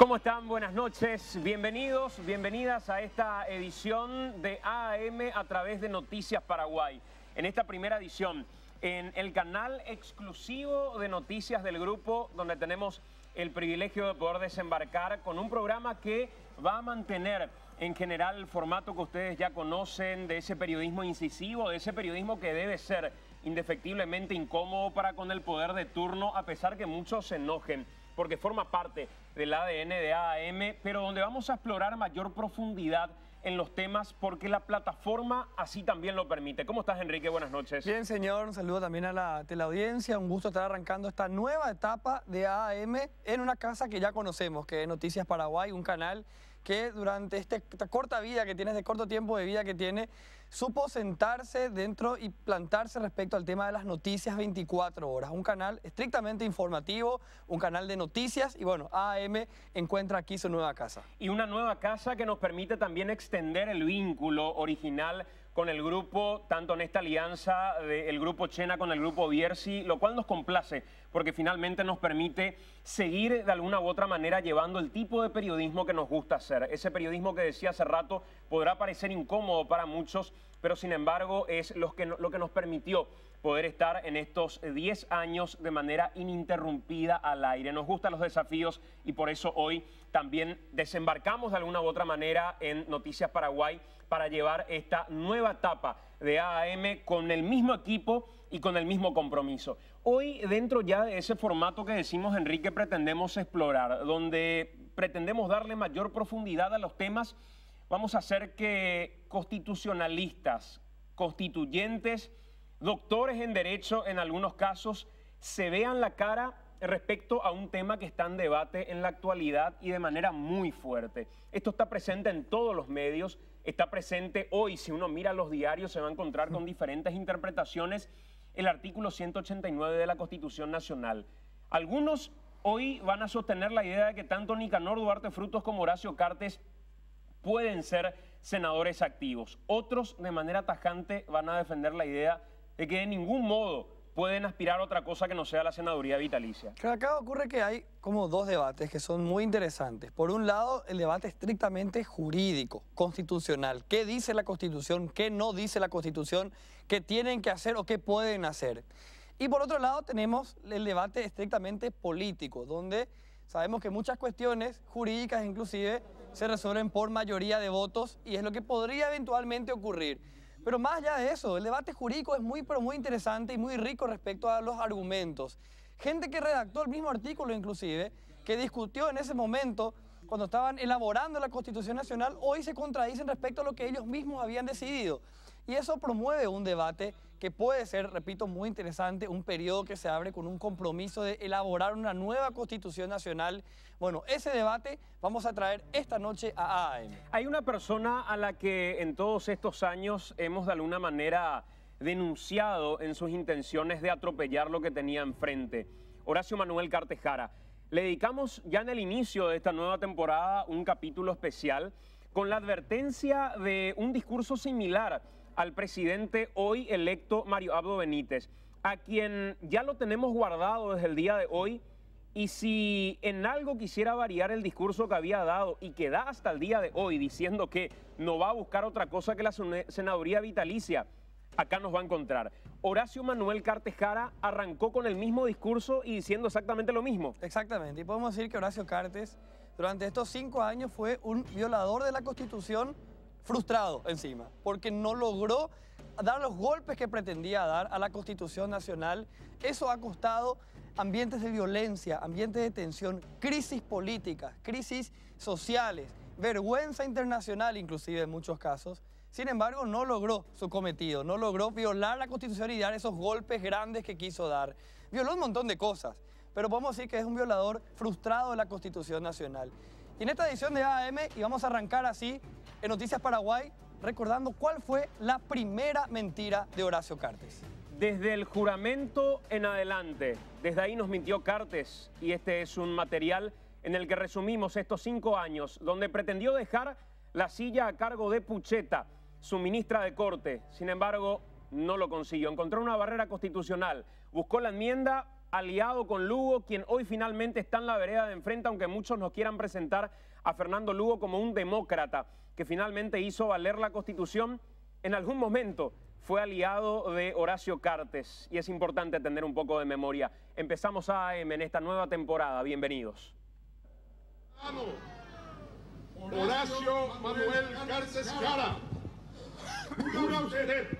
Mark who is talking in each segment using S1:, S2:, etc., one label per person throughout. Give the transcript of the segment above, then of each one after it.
S1: ¿Cómo están? Buenas noches. Bienvenidos, bienvenidas a esta edición de AAM a través de Noticias Paraguay. En esta primera edición, en el canal exclusivo de noticias del grupo, donde tenemos el privilegio de poder desembarcar con un programa que va a mantener en general el formato que ustedes ya conocen, de ese periodismo incisivo, de ese periodismo que debe ser indefectiblemente incómodo para con el poder de turno, a pesar que muchos se enojen, porque forma parte del ADN de AAM, pero donde vamos a explorar mayor profundidad en los temas porque la plataforma así también lo permite. ¿Cómo estás, Enrique? Buenas noches.
S2: Bien, señor. Un saludo también a la teleaudiencia. Un gusto estar arrancando esta nueva etapa de AAM en una casa que ya conocemos, que es Noticias Paraguay, un canal que durante esta corta vida que tiene, este corto tiempo de vida que tiene, supo sentarse dentro y plantarse respecto al tema de las noticias 24 horas. Un canal estrictamente informativo, un canal de noticias y bueno, AAM encuentra aquí su nueva casa.
S1: Y una nueva casa que nos permite también extender el vínculo original con el grupo, tanto en esta alianza del grupo Chena con el grupo Bierzi, lo cual nos complace porque finalmente nos permite seguir de alguna u otra manera llevando el tipo de periodismo que nos gusta hacer. Ese periodismo que decía hace rato podrá parecer incómodo para muchos, pero sin embargo es lo que nos permitió poder estar en estos 10 años de manera ininterrumpida al aire. Nos gustan los desafíos y por eso hoy también desembarcamos de alguna u otra manera en Noticias Paraguay para llevar esta nueva etapa de AAM con el mismo equipo y con el mismo compromiso. Hoy, dentro ya de ese formato que decimos, Enrique, pretendemos explorar, donde pretendemos darle mayor profundidad a los temas, vamos a hacer que constitucionalistas, constituyentes, doctores en derecho en algunos casos, se vean la cara respecto a un tema que está en debate en la actualidad y de manera muy fuerte. Esto está presente en todos los medios, está presente hoy, si uno mira los diarios se va a encontrar con diferentes interpretaciones el artículo 189 de la Constitución Nacional. Algunos hoy van a sostener la idea de que tanto Nicanor Duarte Frutos como Horacio Cartes pueden ser senadores activos. Otros de manera tajante van a defender la idea de que de ningún modo pueden aspirar a otra cosa que no sea la senaduría vitalicia.
S2: Pero acá ocurre que hay como dos debates que son muy interesantes. Por un lado, el debate estrictamente jurídico, constitucional. ¿Qué dice la Constitución? ¿Qué no dice la Constitución? ¿Qué tienen que hacer o qué pueden hacer? Y por otro lado, tenemos el debate estrictamente político, donde sabemos que muchas cuestiones jurídicas inclusive se resuelven por mayoría de votos y es lo que podría eventualmente ocurrir. Pero más allá de eso, el debate jurídico es muy interesante y muy rico respecto a los argumentos. Gente que redactó el mismo artículo inclusive, que discutió en ese momento, cuando estaban elaborando la Constitución Nacional, hoy se contradicen respecto a lo que ellos mismos habían decidido. Y eso promueve un debate que puede ser, repito, muy interesante, un periodo que se abre con un compromiso de elaborar una nueva Constitución Nacional. Bueno, ese debate vamos a traer esta noche a AAM.
S1: Hay una persona a la que en todos estos años hemos de alguna manera denunciado en sus intenciones de atropellar lo que tenía enfrente, Horacio Manuel Cartes Jara. Le dedicamos ya en el inicio de esta nueva temporada un capítulo especial con la advertencia de un discurso similar al presidente hoy electo Mario Abdo Benítez, a quien ya lo tenemos guardado desde el día de hoy, y si en algo quisiera variar el discurso que había dado y que da hasta el día de hoy diciendo que no va a buscar otra cosa que la senaduría vitalicia, acá nos va a encontrar. Horacio Manuel Cartes Jara arrancó con el mismo discurso y diciendo exactamente lo mismo.
S2: Exactamente, y podemos decir que Horacio Cartes durante estos 5 años fue un violador de la Constitución frustrado encima, porque no logró dar los golpes que pretendía dar a la Constitución Nacional. Eso ha costado ambientes de violencia, ambientes de tensión, crisis políticas, crisis sociales, vergüenza internacional inclusive en muchos casos. Sin embargo, no logró su cometido, no logró violar la Constitución y dar esos golpes grandes que quiso dar. Violó un montón de cosas, pero podemos decir que es un violador frustrado de la Constitución Nacional. Y en esta edición de AAM, y vamos a arrancar así en Noticias Paraguay, recordando cuál fue la primera mentira de Horacio Cartes.
S1: Desde el juramento en adelante, desde ahí nos mintió Cartes, y este es un material en el que resumimos estos 5 años, donde pretendió dejar la silla a cargo de Pucheta, su ministra de Corte. Sin embargo, no lo consiguió. Encontró una barrera constitucional, buscó la enmienda, aliado con Lugo, quien hoy finalmente está en la vereda de enfrente, aunque muchos nos quieran presentar a Fernando Lugo como un demócrata que finalmente hizo valer la Constitución. En algún momento fue aliado de Horacio Cartes y es importante tener un poco de memoria. Empezamos AM en esta nueva temporada. Bienvenidos.
S3: Horacio Manuel Cartes Jara, jura usted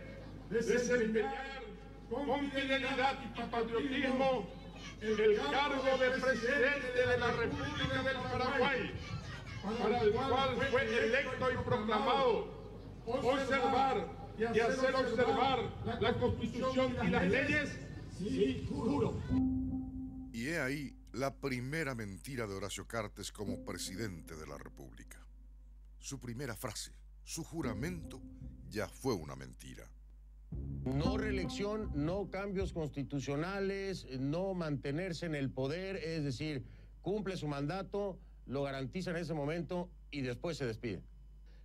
S3: desempeñar con fidelidad y patriotismo el cargo de presidente de la República del Paraguay, para el cual fue electo y proclamado, observar y hacer observar la Constitución y las leyes. Sí, juro.
S4: Y he ahí la primera mentira de Horacio Cartes como presidente de la República. Su primera frase, su juramento, ya fue una mentira.
S5: No reelección, no cambios constitucionales, no mantenerse en el poder, es decir, cumple su mandato, lo garantiza en ese momento y después se despide.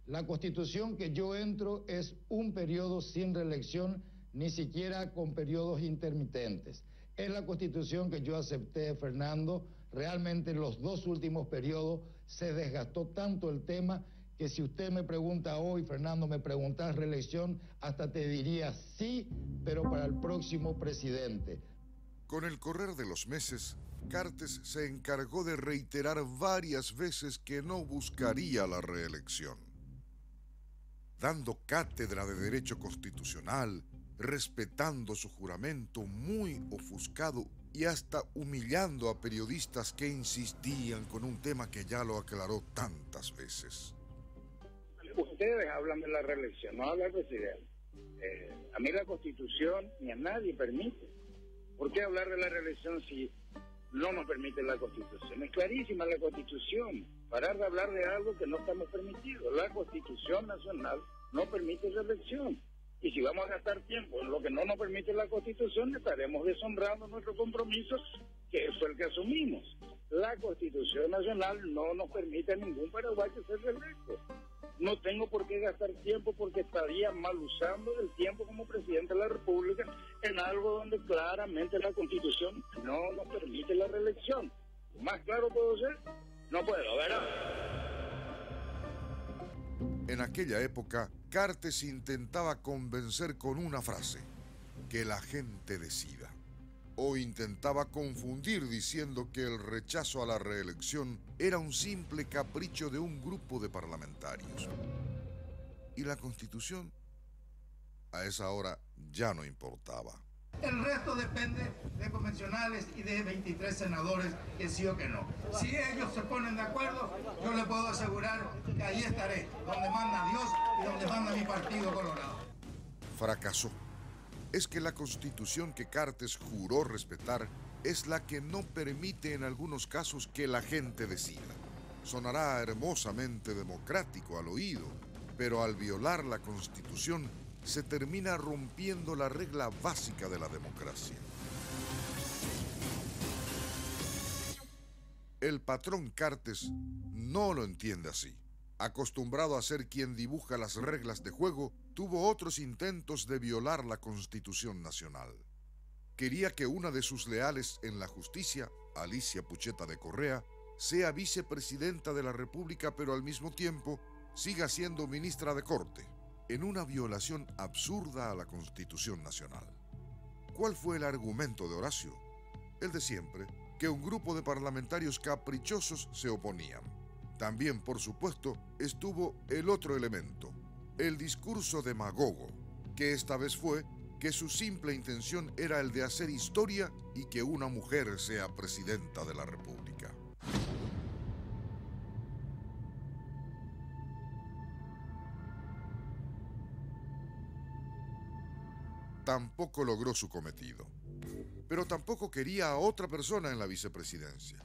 S6: La Constitución que yo entro es un periodo sin reelección, ni siquiera con periodos intermitentes. Es la Constitución que yo acepté, Fernando. Realmente en los dos últimos periodos se desgastó tanto el tema que si usted me pregunta hoy, Fernando, me preguntas reelección, hasta te diría sí, pero para el próximo presidente.
S4: Con el correr de los meses, Cartes se encargó de reiterar varias veces que no buscaría la reelección. Dando cátedra de Derecho Constitucional, respetando su juramento muy ofuscado y hasta humillando a periodistas que insistían con un tema que ya lo aclaró tantas veces.
S7: Ustedes hablan de la reelección, no habla el presidente. A mí la Constitución ni a nadie permite. ¿Por qué hablar de la reelección si no nos permite la Constitución? Es clarísima la Constitución. Parar de hablar de algo que no estamos permitidos. La Constitución Nacional no permite reelección. Y si vamos a gastar tiempo en lo que no nos permite la Constitución, estaremos deshonrando nuestro compromiso, que fue el que asumimos. La Constitución Nacional no nos permite a ningún paraguayo ser reelecto. No tengo por qué gastar tiempo porque estaría mal usando el tiempo como presidente de la República en algo donde claramente la Constitución no nos permite la reelección. ¿Más claro puedo ser? No puedo, ¿verdad?
S4: En aquella época, Cartes intentaba convencer con una frase, que la gente decida. O intentaba confundir diciendo que el rechazo a la reelección era un simple capricho de un grupo de parlamentarios. ¿Y la Constitución? A esa hora ya no importaba.
S8: El resto depende de convencionales y de 23 senadores que sí o que no. Si ellos se ponen de acuerdo, yo le puedo asegurar que ahí estaré, donde manda Dios y donde manda mi partido colorado.
S4: Fracasó. Es que la Constitución que Cartes juró respetar es la que no permite en algunos casos que la gente decida. Sonará hermosamente democrático al oído, pero al violar la Constitución se termina rompiendo la regla básica de la democracia. El patrón Cartes no lo entiende así. Acostumbrado a ser quien dibuja las reglas de juego, tuvo otros intentos de violar la Constitución Nacional. Quería que una de sus leales en la justicia, Alicia Pucheta de Correa, sea vicepresidenta de la República, pero al mismo tiempo siga siendo ministra de Corte, en una violación absurda a la Constitución Nacional. ¿Cuál fue el argumento de Horacio? El de siempre, que un grupo de parlamentarios caprichosos se oponían. También, por supuesto, estuvo el otro elemento, el discurso demagogo, que esta vez fue que su simple intención era el de hacer historia y que una mujer sea presidenta de la República. Tampoco logró su cometido, pero tampoco quería a otra persona en la vicepresidencia.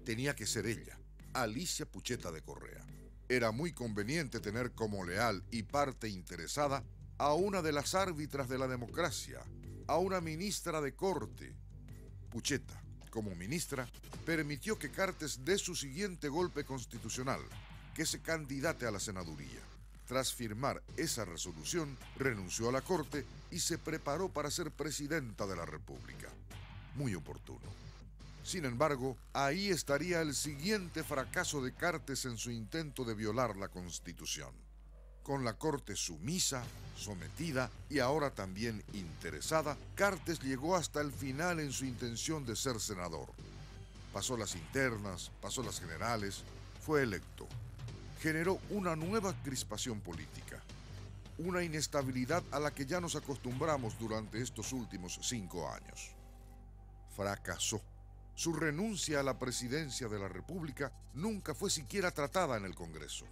S4: Tenía que ser ella, Alicia Pucheta de Correa. Era muy conveniente tener como leal y parte interesada a una de las árbitras de la democracia, a una ministra de Corte. Pucheta, como ministra, permitió que Cartes dé su siguiente golpe constitucional, que se candidate a la senaduría. Tras firmar esa resolución, renunció a la Corte y se preparó para ser presidenta de la República. Muy oportuno. Sin embargo, ahí estaría el siguiente fracaso de Cartes en su intento de violar la Constitución. Con la Corte sumisa, sometida y ahora también interesada, Cartes llegó hasta el final en su intención de ser senador. Pasó las internas, pasó las generales, fue electo. Generó una nueva crispación política, una inestabilidad a la que ya nos acostumbramos durante estos últimos 5 años. Fracasó. Su renuncia a la presidencia de la República nunca fue siquiera tratada en el Congreso.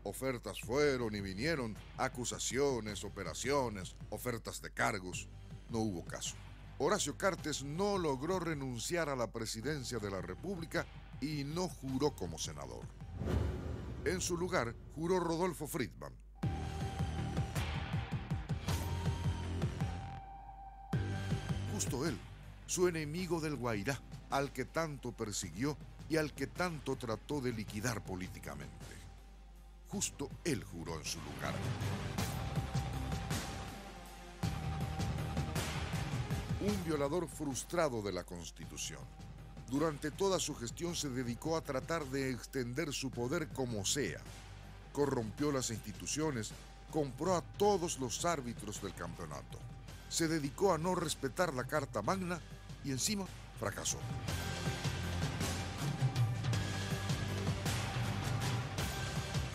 S4: Ofertas fueron y vinieron, acusaciones, operaciones, ofertas de cargos. No hubo caso. Horacio Cartes no logró renunciar a la presidencia de la República y no juró como senador. En su lugar, juró Rodolfo Friedman. Justo él, su enemigo del Guairá, al que tanto persiguió y al que tanto trató de liquidar políticamente. Justo él juró en su lugar. Un violador frustrado de la Constitución. Durante toda su gestión se dedicó a tratar de extender su poder como sea. Corrompió las instituciones, compró a todos los árbitros del campeonato. Se dedicó a no respetar la Carta Magna y encima fracasó.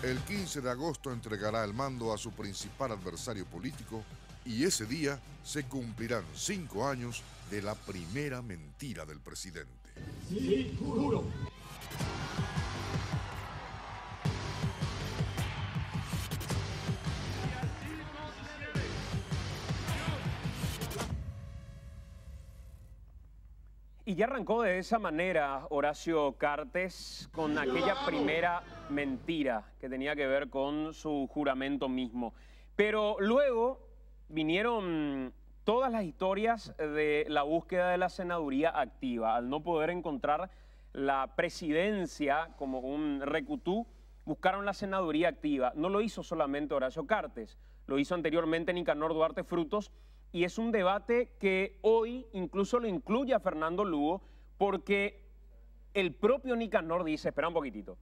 S4: El 15 de agosto entregará el mando a su principal adversario político y ese día se cumplirán 5 años de la primera mentira del presidente.
S3: Sí, juro.
S1: Y ya arrancó de esa manera Horacio Cartes con aquella primera mentira que tenía que ver con su juramento mismo. Pero luego vinieron todas las historias de la búsqueda de la senaduría activa. Al no poder encontrar la presidencia como un recutú, buscaron la senaduría activa. No lo hizo solamente Horacio Cartes, lo hizo anteriormente Nicanor Duarte Frutos, y es un debate que hoy incluso lo incluye a Fernando Lugo, porque el propio Nicanor dice, espera un poquitito,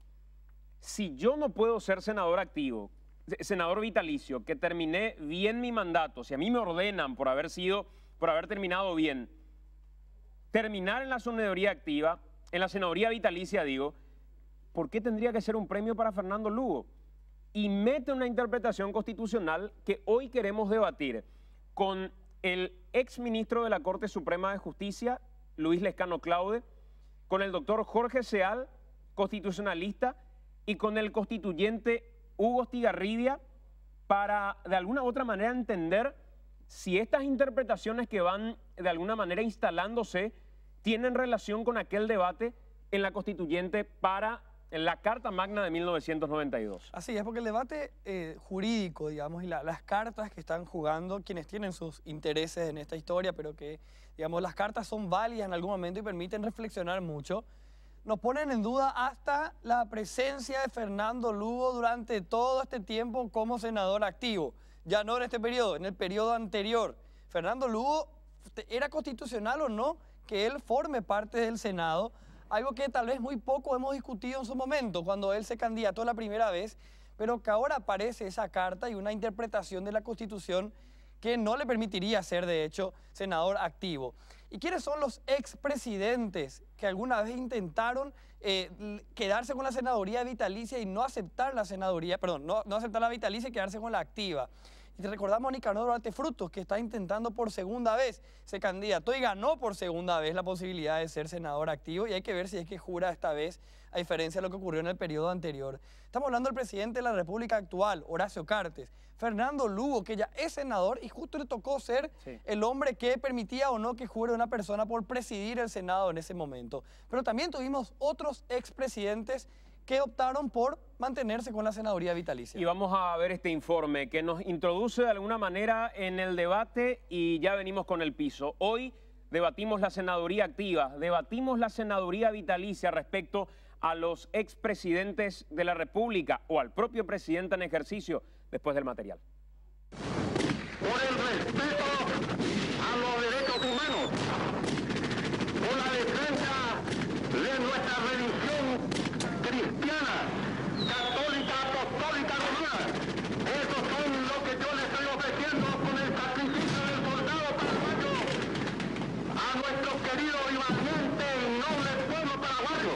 S1: si yo no puedo ser senador activo, senador vitalicio, que terminé bien mi mandato, si a mí me ordenan por haber terminado bien, terminar en la senaduría activa, en la senaduría vitalicia digo, ¿por qué tendría que ser un premio para Fernando Lugo? Y mete una interpretación constitucional que hoy queremos debatir con el exministro de la Corte Suprema de Justicia, Luis Lescano Claude, con el doctor Jorge Seal, constitucionalista, y con el constituyente Hugo Estigarribia, para de alguna u otra manera entender si estas interpretaciones que van de alguna manera instalándose tienen relación con aquel debate en la constituyente para la Carta Magna de 1992.
S2: Así es, porque el debate jurídico, digamos, y las cartas que están jugando, quienes tienen sus intereses en esta historia, pero que, digamos, las cartas son válidas en algún momento y permiten reflexionar mucho, nos ponen en duda hasta la presencia de Fernando Lugo durante todo este tiempo como senador activo. Ya no en este periodo, en el periodo anterior. Fernando Lugo, ¿era constitucional o no que él forme parte del Senado? Algo que tal vez muy poco hemos discutido en su momento, cuando él se candidató la primera vez, pero que ahora aparece esa carta y una interpretación de la Constitución que no le permitiría ser, de hecho, senador activo. ¿Y quiénes son los expresidentes que alguna vez intentaron quedarse con la senaduría vitalicia y no aceptar la senaduría, perdón, no aceptar la vitalicia y quedarse con la activa? Y recordamos a Nicanor Duarte Frutos, que está intentando por segunda vez, se candidató y ganó por segunda vez la posibilidad de ser senador activo, y hay que ver si es que jura esta vez, a diferencia de lo que ocurrió en el periodo anterior. Estamos hablando del presidente de la República actual, Horacio Cartes, Fernando Lugo, que ya es senador y justo le tocó ser el hombre que permitía o no que jure una persona por presidir el Senado en ese momento. Pero también tuvimos otros expresidentes que optaron por mantenerse con la senaduría vitalicia.
S1: Y vamos a ver este informe que nos introduce de alguna manera en el debate y ya venimos con el piso. Hoy debatimos la senaduría activa, debatimos la senaduría vitalicia respecto a los expresidentes de la República o al propio presidente en ejercicio después del material.
S9: Por el respeto a los derechos humanos, por la defensa de nuestra religión cristiana, católica, apostólica, romana. Esos son lo que yo le estoy ofreciendo con el sacrificio del soldado paraguayo a nuestro querido y valiente y noble pueblo paraguayo.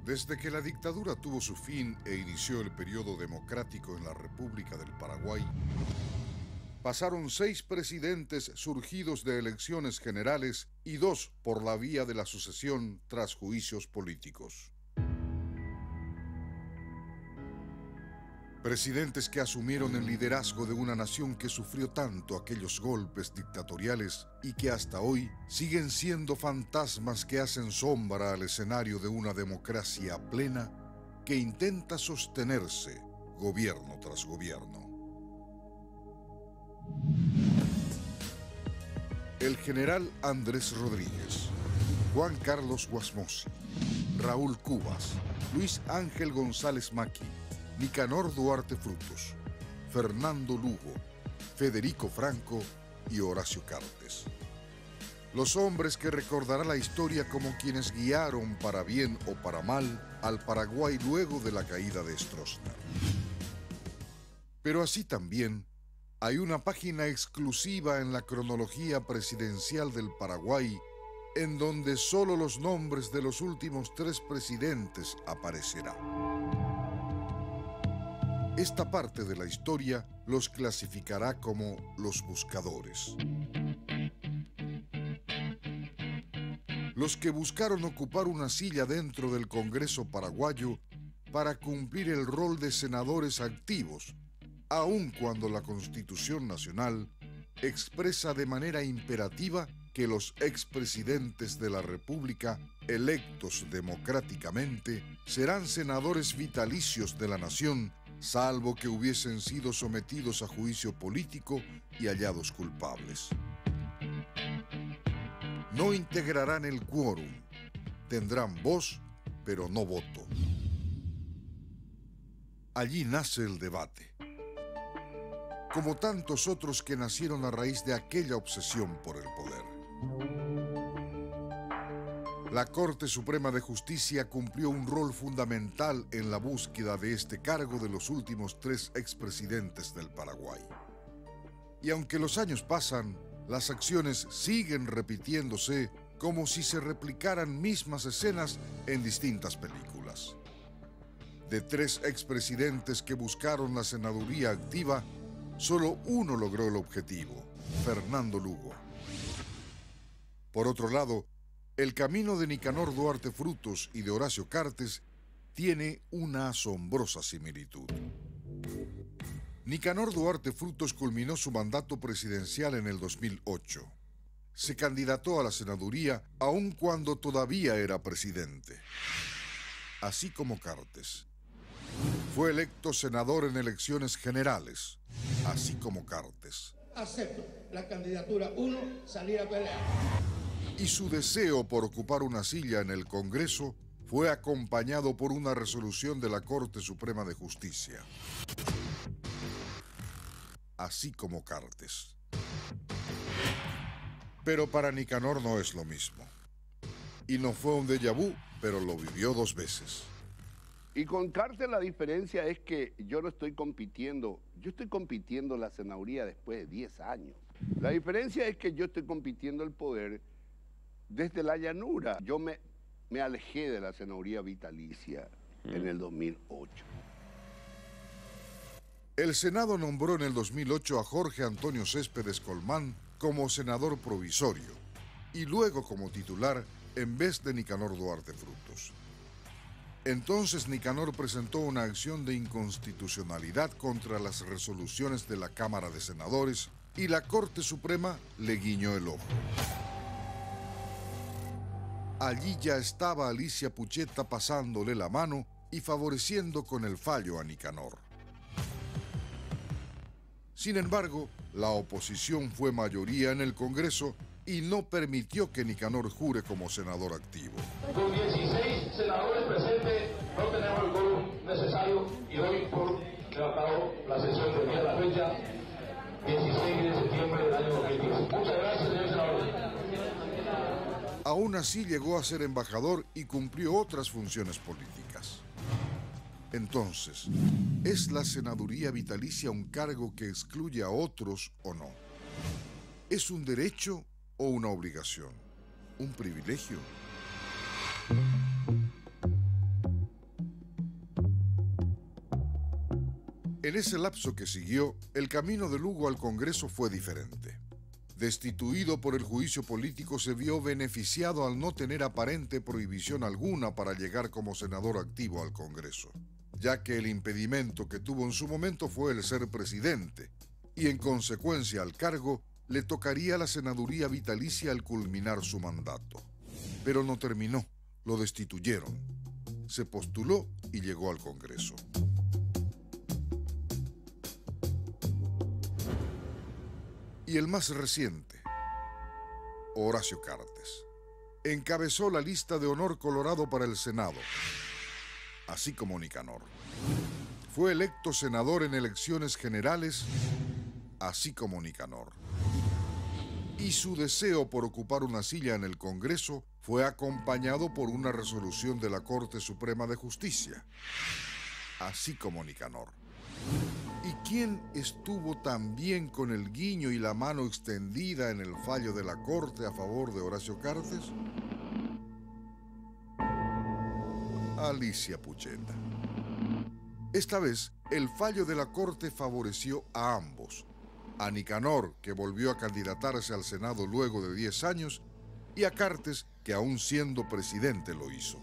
S4: Desde que la dictadura tuvo su fin e inició el periodo democrático en la República del Paraguay, pasaron 6 presidentes surgidos de elecciones generales y 2 por la vía de la sucesión tras juicios políticos. Presidentes que asumieron el liderazgo de una nación que sufrió tanto aquellos golpes dictatoriales y que hasta hoy siguen siendo fantasmas que hacen sombra al escenario de una democracia plena que intenta sostenerse gobierno tras gobierno. El general Andrés Rodríguez, Juan Carlos Guasmosi, Raúl Cubas, Luis Ángel González Maqui, Nicanor Duarte Frutos, Fernando Lugo, Federico Franco y Horacio Cartes. Los hombres que recordará la historia como quienes guiaron para bien o para mal al Paraguay luego de la caída de Stroessner. Pero así también hay una página exclusiva en la cronología presidencial del Paraguay en donde solo los nombres de los últimos 3 presidentes aparecerán. Esta parte de la historia los clasificará como los buscadores. Los que buscaron ocupar una silla dentro del Congreso paraguayo para cumplir el rol de senadores activos, aun cuando la Constitución Nacional expresa de manera imperativa que los expresidentes de la República, electos democráticamente, serán senadores vitalicios de la nación, salvo que hubiesen sido sometidos a juicio político y hallados culpables. No integrarán el quórum, tendrán voz, pero no voto. Allí nace el debate, como tantos otros que nacieron a raíz de aquella obsesión por el poder. La Corte Suprema de Justicia cumplió un rol fundamental en la búsqueda de este cargo de los últimos 3 expresidentes del Paraguay. Y aunque los años pasan, las acciones siguen repitiéndose como si se replicaran mismas escenas en distintas películas. De 3 expresidentes que buscaron la senaduría activa, solo uno logró el objetivo, Fernando Lugo. Por otro lado, el camino de Nicanor Duarte Frutos y de Horacio Cartes tiene una asombrosa similitud. Nicanor Duarte Frutos culminó su mandato presidencial en el 2008. Se candidató a la senaduría aun cuando todavía era presidente. Así como Cartes. Fue electo senador en elecciones generales, así como Cartes.
S8: Acepto la candidatura 1, salir a pelear.
S4: Y su deseo por ocupar una silla en el Congreso fue acompañado por una resolución de la Corte Suprema de Justicia. Así como Cartes. Pero para Nicanor no es lo mismo. Y no fue un déjà vu, pero lo vivió 2 veces.
S10: Y con Cartes la diferencia es que yo no estoy compitiendo, yo estoy compitiendo la senaduría después de 10 años. La diferencia es que yo estoy compitiendo el poder desde la llanura. Yo me alejé de la senaduría vitalicia en el 2008.
S4: El Senado nombró en el 2008 a Jorge Antonio Céspedes Colmán como senador provisorio y luego como titular en vez de Nicanor Duarte Frutos. Entonces Nicanor presentó una acción de inconstitucionalidad contra las resoluciones de la Cámara de Senadores y la Corte Suprema le guiñó el ojo. Allí ya estaba Alicia Pucheta pasándole la mano y favoreciendo con el fallo a Nicanor. Sin embargo, la oposición fue mayoría en el Congreso y no permitió que Nicanor jure como senador activo.
S11: Con 16 senadores presentes no tenemos el quórum necesario y doy por tratado la sesión del día de la fecha 16 de septiembre del año 2015. Muchas gracias, señor senador.
S4: Aún así llegó a ser embajador y cumplió otras funciones políticas. Entonces, ¿es la senaduría vitalicia un cargo que excluye a otros o no? ¿Es un derecho o una obligación? ¿Un privilegio? En ese lapso que siguió, el camino de Lugo al Congreso fue diferente. Destituido por el juicio político, se vio beneficiado al no tener aparente prohibición alguna para llegar como senador activo al Congreso, ya que el impedimento que tuvo en su momento fue el ser presidente, y en consecuencia al cargo le tocaría la senaduría vitalicia al culminar su mandato. Pero no terminó, lo destituyeron. Se postuló y llegó al Congreso. Y el más reciente, Horacio Cartes, encabezó la lista de honor colorado para el Senado, así como Nicanor. Fue electo senador en elecciones generales, así como Nicanor. Y su deseo por ocupar una silla en el Congreso fue acompañado por una resolución de la Corte Suprema de Justicia, así como Nicanor. ¿Y quién estuvo también con el guiño y la mano extendida en el fallo de la Corte a favor de Horacio Cartes? Alicia Pucheta. Esta vez, el fallo de la Corte favoreció a ambos. A Nicanor, que volvió a candidatarse al Senado luego de 10 años, y a Cartes, que aún siendo presidente lo hizo.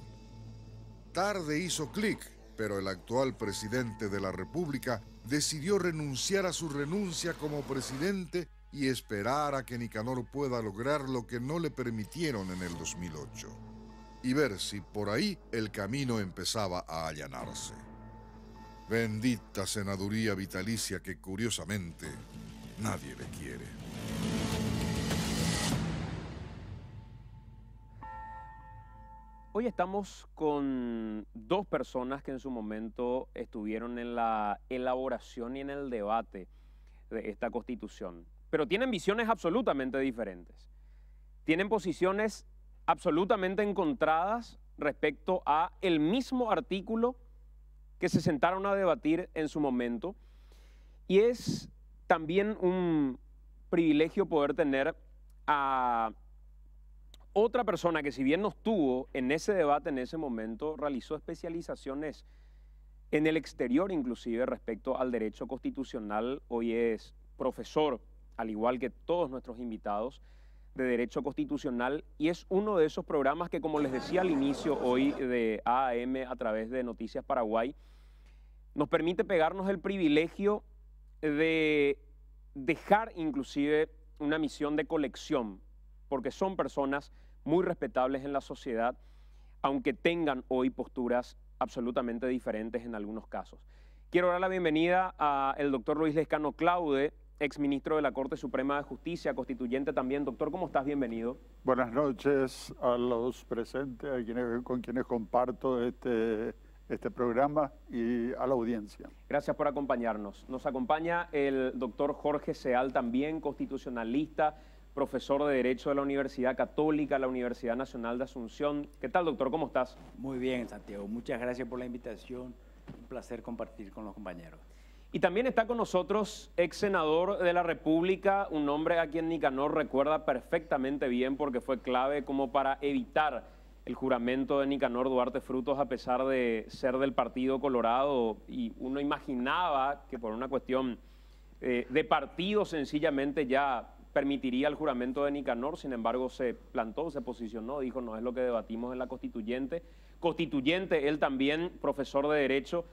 S4: Tarde hizo clic, pero el actual presidente de la República decidió renunciar a su renuncia como presidente y esperar a que Nicanor pueda lograr lo que no le permitieron en el 2008. Y ver si por ahí el camino empezaba a allanarse. Bendita senaduría vitalicia que curiosamente nadie le quiere.
S1: Hoy estamos con dos personas que en su momento estuvieron en la elaboración y en el debate de esta Constitución, pero tienen visiones absolutamente diferentes. Tienen posiciones absolutamente encontradas respecto a el mismo artículo que se sentaron a debatir en su momento, y es también un privilegio poder tener a otra persona que, si bien no estuvo en ese debate en ese momento, realizó especializaciones en el exterior inclusive respecto al derecho constitucional. Hoy es profesor, al igual que todos nuestros invitados, de Derecho Constitucional, y es uno de esos programas que, como les decía al inicio hoy de AAM a través de Noticias Paraguay, nos permite pegarnos el privilegio de dejar inclusive una misión de colección, porque son personas muy respetables en la sociedad, aunque tengan hoy posturas absolutamente diferentes en algunos casos. Quiero dar la bienvenida al doctor Luis Lescano Claude, exministro de la Corte Suprema de Justicia, constituyente también. Doctor, ¿cómo estás? Bienvenido.
S12: Buenas noches a los presentes, con quienes comparto este programa, y a la audiencia.
S1: Gracias por acompañarnos. Nos acompaña el doctor Jorge Seal, también constitucionalista, profesor de Derecho de la Universidad Católica, la Universidad Nacional de Asunción. ¿Qué tal, doctor? ¿Cómo estás?
S13: Muy bien, Santiago. Muchas gracias por la invitación. Un placer compartir con los compañeros.
S1: Y también está con nosotros, ex senador de la República, un hombre a quien Nicanor recuerda perfectamente bien porque fue clave como para evitar el juramento de Nicanor Duarte Frutos, a pesar de ser del Partido Colorado, y uno imaginaba que por una cuestión de partido sencillamente ya permitiría el juramento de Nicanor. Sin embargo, se plantó, se posicionó, dijo: no es lo que debatimos en la constituyente. Constituyente, él también, profesor de Derecho,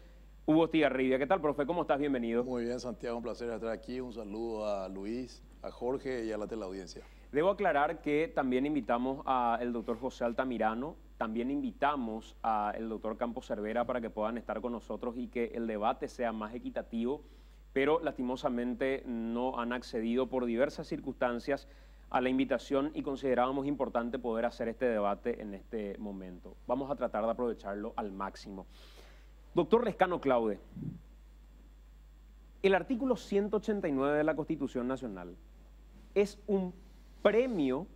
S1: Hugo Estigarribia. ¿Qué tal, profe? ¿Cómo estás? Bienvenido.
S14: Muy bien, Santiago, un placer estar aquí. Un saludo a Luis, a Jorge y a la teleaudiencia.
S1: Debo aclarar que también invitamos al doctor José Altamirano, también invitamos al doctor Campos Cervera para que puedan estar con nosotros y que el debate sea más equitativo, pero lastimosamente no han accedido por diversas circunstancias a la invitación y considerábamos importante poder hacer este debate en este momento. Vamos a tratar de aprovecharlo al máximo. Doctor Lescano Claude, el artículo 189 de la Constitución Nacional es un premio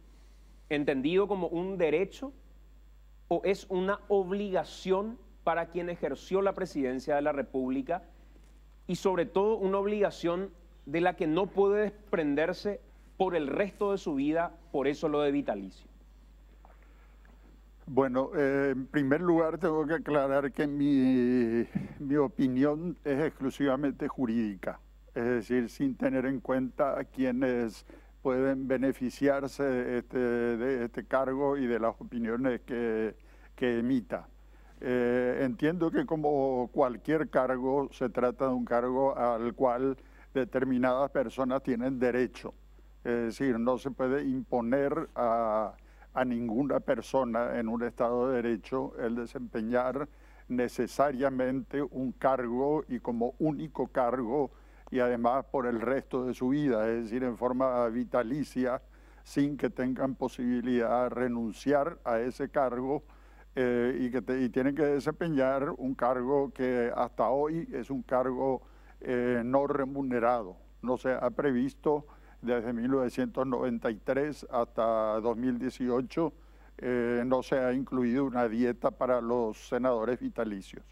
S1: entendido como un derecho o es una obligación para quien ejerció la presidencia de la República y sobre todo una obligación de la que no puede desprenderse por el resto de su vida, por eso lo de vitalicio.
S12: Bueno, en primer lugar tengo que aclarar que mi opinión es exclusivamente jurídica, es decir, sin tener en cuenta a quienes pueden beneficiarse de este cargo y de las opiniones que emita. Entiendo que como cualquier cargo, se trata de un cargo al cual determinadas personas tienen derecho. Es decir, no se puede imponer a ninguna persona en un Estado de Derecho el desempeñar necesariamente un cargo y como único cargo y además por el resto de su vida, es decir, en forma vitalicia, sin que tengan posibilidad de renunciar a ese cargo y tienen que desempeñar un cargo que hasta hoy es un cargo no remunerado. No se ha previsto desde 1993 hasta 2018, no se ha incluido una dieta para los senadores vitalicios.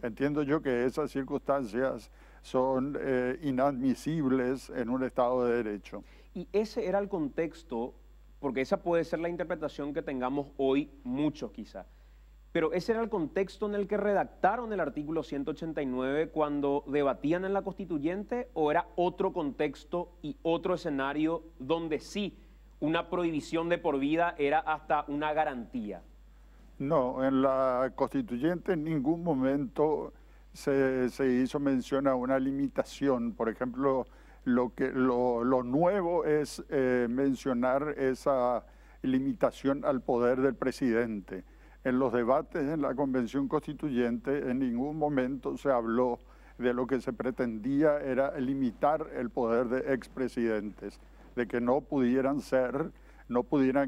S12: Entiendo yo que esas circunstancias son inadmisibles en un Estado de Derecho.
S1: Y ese era el contexto, porque esa puede ser la interpretación que tengamos hoy muchos quizá, pero ese era el contexto en el que redactaron el artículo 189 cuando debatían en la Constituyente, ¿o era otro contexto y otro escenario donde sí una prohibición de por vida era hasta una garantía?
S12: No, en la Constituyente en ningún momento se hizo mención a una limitación. Por ejemplo, lo nuevo es mencionar esa limitación al poder del presidente. En los debates en la Convención Constituyente en ningún momento se habló de lo que se pretendía era limitar el poder de expresidentes, de que no pudieran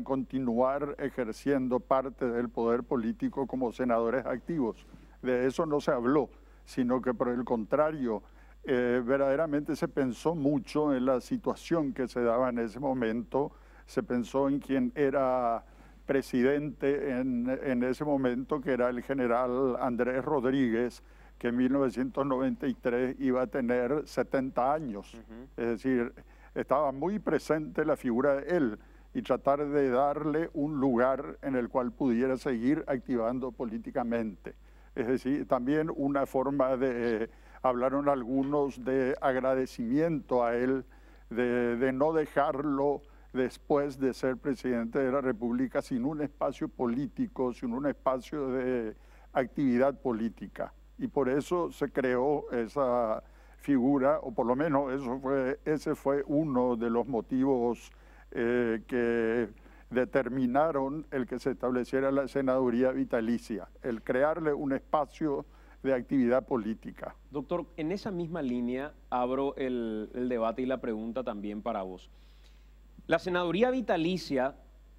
S12: continuar ejerciendo parte del poder político como senadores activos. De eso no se habló, sino que por el contrario, verdaderamente se pensó mucho en la situación que se daba en ese momento, se pensó en quién era presidente en ese momento, que era el general Andrés Rodríguez, que en 1993 iba a tener 70 años. Es decir, estaba muy presente la figura de él y tratar de darle un lugar en el cual pudiera seguir activando políticamente. Es decir, también una forma de, hablaron algunos de agradecimiento a él, de no dejarlo después de ser presidente de la República sin un espacio político, sin un espacio de actividad política. Y por eso se creó esa figura, o por lo menos ese fue uno de los motivos que determinaron el que se estableciera la senaduría vitalicia, el crearle un espacio de actividad política.
S1: Doctor, en esa misma línea abro el debate y la pregunta también para vos. La senaduría vitalicia,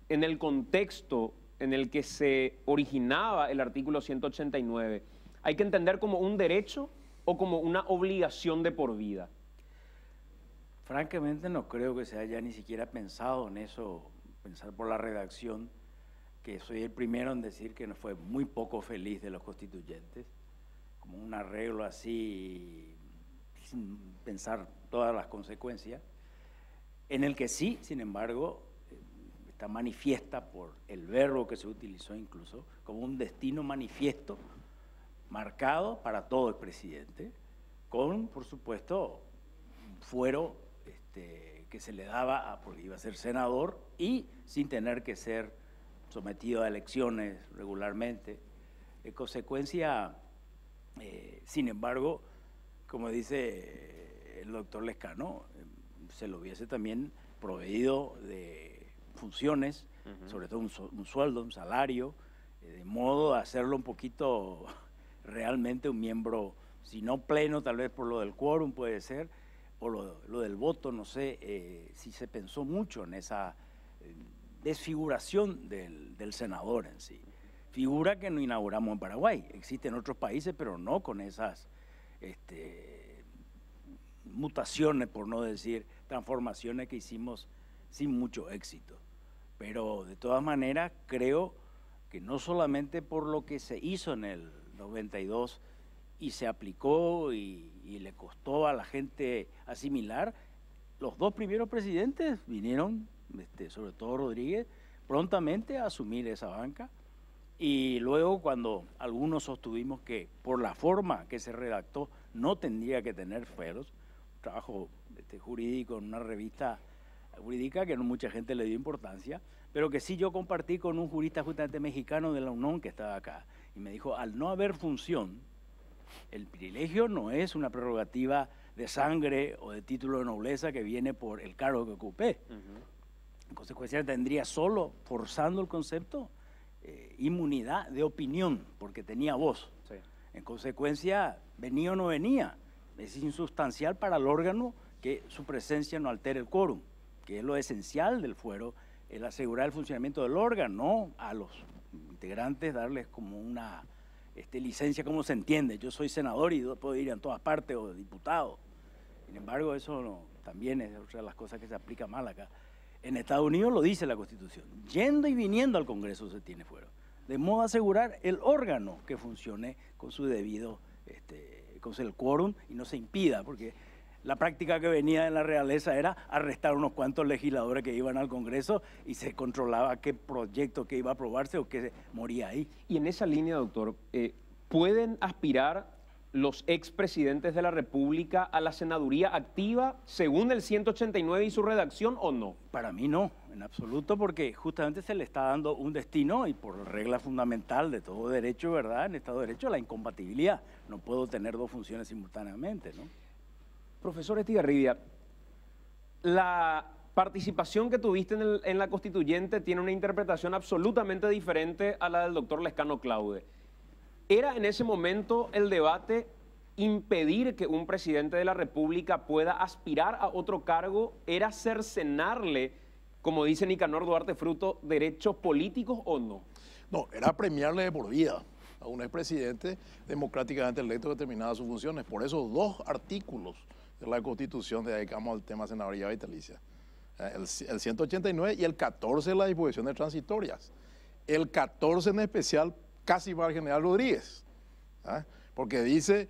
S1: en el contexto en el que se originaba el artículo 189, ¿hay que entender como un derecho o como una obligación de por vida?
S13: Francamente no creo que se haya ni siquiera pensado en eso, pensar por la redacción, que soy el primero en decir que no fue muy poco feliz de los constituyentes, como un arreglo así, sin pensar todas las consecuencias, en el que sí, sin embargo, está manifiesta por el verbo que se utilizó incluso, como un destino manifiesto marcado para todo el presidente, con, por supuesto, un fuero que se le daba porque iba a ser senador y sin tener que ser sometido a elecciones regularmente. En consecuencia, sin embargo, como dice el doctor Lescano, se lo hubiese también proveído de funciones, sobre todo un sueldo, un salario, de modo de hacerlo un poquito realmente un miembro, si no pleno, tal vez por lo del quórum puede ser, o lo del voto, no sé, si se pensó mucho en esa desfiguración del senador en sí. Figura que no inauguramos en Paraguay. Existe en otros países, pero no con esas mutaciones, por no decir transformaciones que hicimos sin mucho éxito. Pero de todas maneras creo que no solamente por lo que se hizo en el 92 y se aplicó y le costó a la gente asimilar, los dos primeros presidentes vinieron, sobre todo Rodríguez, prontamente a asumir esa banca. Y luego cuando algunos sostuvimos que por la forma que se redactó no tendría que tener fueros, trabajo jurídico en una revista jurídica que no mucha gente le dio importancia, pero que sí yo compartí con un jurista justamente mexicano de la UNON que estaba acá, y me dijo, al no haber función, el privilegio no es una prerrogativa de sangre o de título de nobleza que viene por el cargo que ocupé. En consecuencia tendría solo, forzando el concepto, inmunidad de opinión, porque tenía voz. Sí. En consecuencia, venía o no venía, es insustancial para el órgano que su presencia no altere el quórum, que es lo esencial del fuero, el asegurar el funcionamiento del órgano, no a los integrantes darles como una licencia, como se entiende. Yo soy senador y puedo ir en todas partes, o diputado. Sin embargo, eso no, también es otra de las cosas que se aplica mal acá. En Estados Unidos lo dice la Constitución, yendo y viniendo al Congreso se tiene fuero, de modo a asegurar el órgano que funcione con su debido, con el quórum y no se impida, porque la práctica que venía de la realeza era arrestar unos cuantos legisladores que iban al Congreso y se controlaba qué proyecto que iba a aprobarse o qué moría ahí.
S1: Y en esa línea, doctor, ¿pueden aspirar los expresidentes de la República a la senaduría activa según el 189 y su redacción o no?
S13: Para mí no, en absoluto, porque justamente se le está dando un destino y por regla fundamental de todo derecho, ¿verdad? En Estado de Derecho, la incompatibilidad. No puedo tener dos funciones simultáneamente, ¿no?
S1: Profesor Estigarribia, la participación que tuviste en la constituyente tiene una interpretación absolutamente diferente a la del doctor Lescano Claude. ¿Era en ese momento el debate impedir que un presidente de la República pueda aspirar a otro cargo? ¿Era cercenarle, como dice Nicanor Duarte Fruto, derechos políticos o no?
S14: No, era premiarle de por vida a un expresidente democráticamente electo que terminaba sus funciones. Por esos dos artículos de la Constitución dedicamos al tema senaduría vitalicia. El 189 y el 14 de las disposiciones transitorias. El 14 en especial casi para el general Rodríguez, porque dice,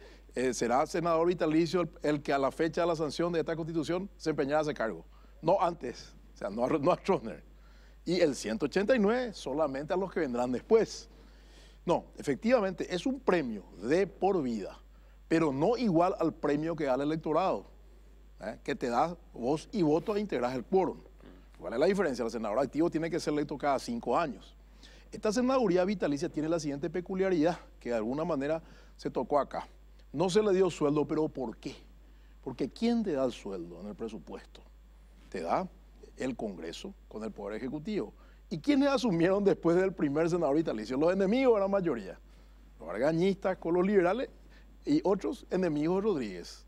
S14: será senador vitalicio el que a la fecha de la sanción de esta Constitución se empeñara a ese cargo. No antes, o sea, no a Stroessner. Y el 189 solamente a los que vendrán después. No, efectivamente es un premio de por vida, pero no igual al premio que da el electorado, que te da voz y voto e integras el quórum. ¿Cuál es la diferencia? El senador activo tiene que ser electo cada 5 años. Esta senaduría vitalicia tiene la siguiente peculiaridad, que de alguna manera se tocó acá. No se le dio sueldo, pero ¿por qué? Porque ¿quién te da el sueldo en el presupuesto? Te da el Congreso con el Poder Ejecutivo. ¿Y quiénes asumieron después del primer senador vitalicio? Los enemigos de la mayoría. Los argañistas con los liberales y otros enemigos de Rodríguez.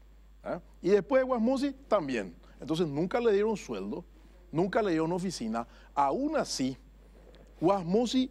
S14: Y después de Guasmosi también. Entonces nunca le dieron sueldo, nunca le dieron oficina. Aún así, Guasmosi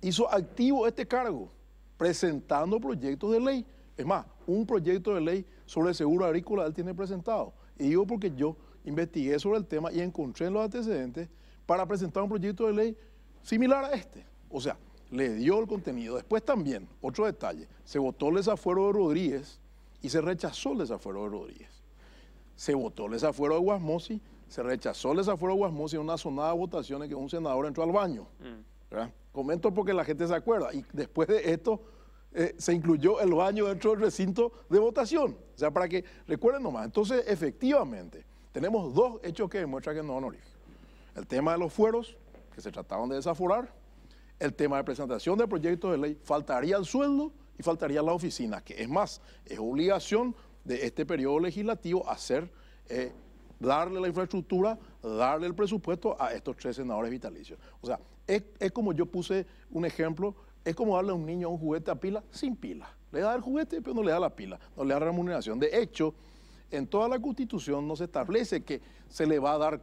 S14: hizo activo este cargo, presentando proyectos de ley. Es más, un proyecto de ley sobre el seguro agrícola él tiene presentado. Y digo porque yo investigué sobre el tema y encontré en los antecedentes para presentar un proyecto de ley similar a este. O sea, le dio el contenido. Después también, otro detalle, se votó el desafuero de Rodríguez y se rechazó el desafuero de Rodríguez. Se votó el desafuero de Guasmosi, se rechazó el desafuero de Guasmosi en una sonada de votaciones que un senador entró al baño. Comento porque la gente se acuerda. Y después de esto se incluyó el baño dentro del recinto de votación. O sea, para que recuerden nomás. Entonces, efectivamente, tenemos dos hechos que demuestran que no es honorífico. El tema de los fueros, que se trataban de desaforar. El tema de presentación de proyectos de ley, faltaría el sueldo y faltaría la oficina, que es más, es obligación de este periodo legislativo darle la infraestructura, darle el presupuesto a estos 3 senadores vitalicios. O sea, es como yo puse un ejemplo, es como darle a un niño un juguete a pila sin pila. Le da el juguete, pero no le da la pila, no le da remuneración. De hecho, En toda la Constitución no se establece que se le va a dar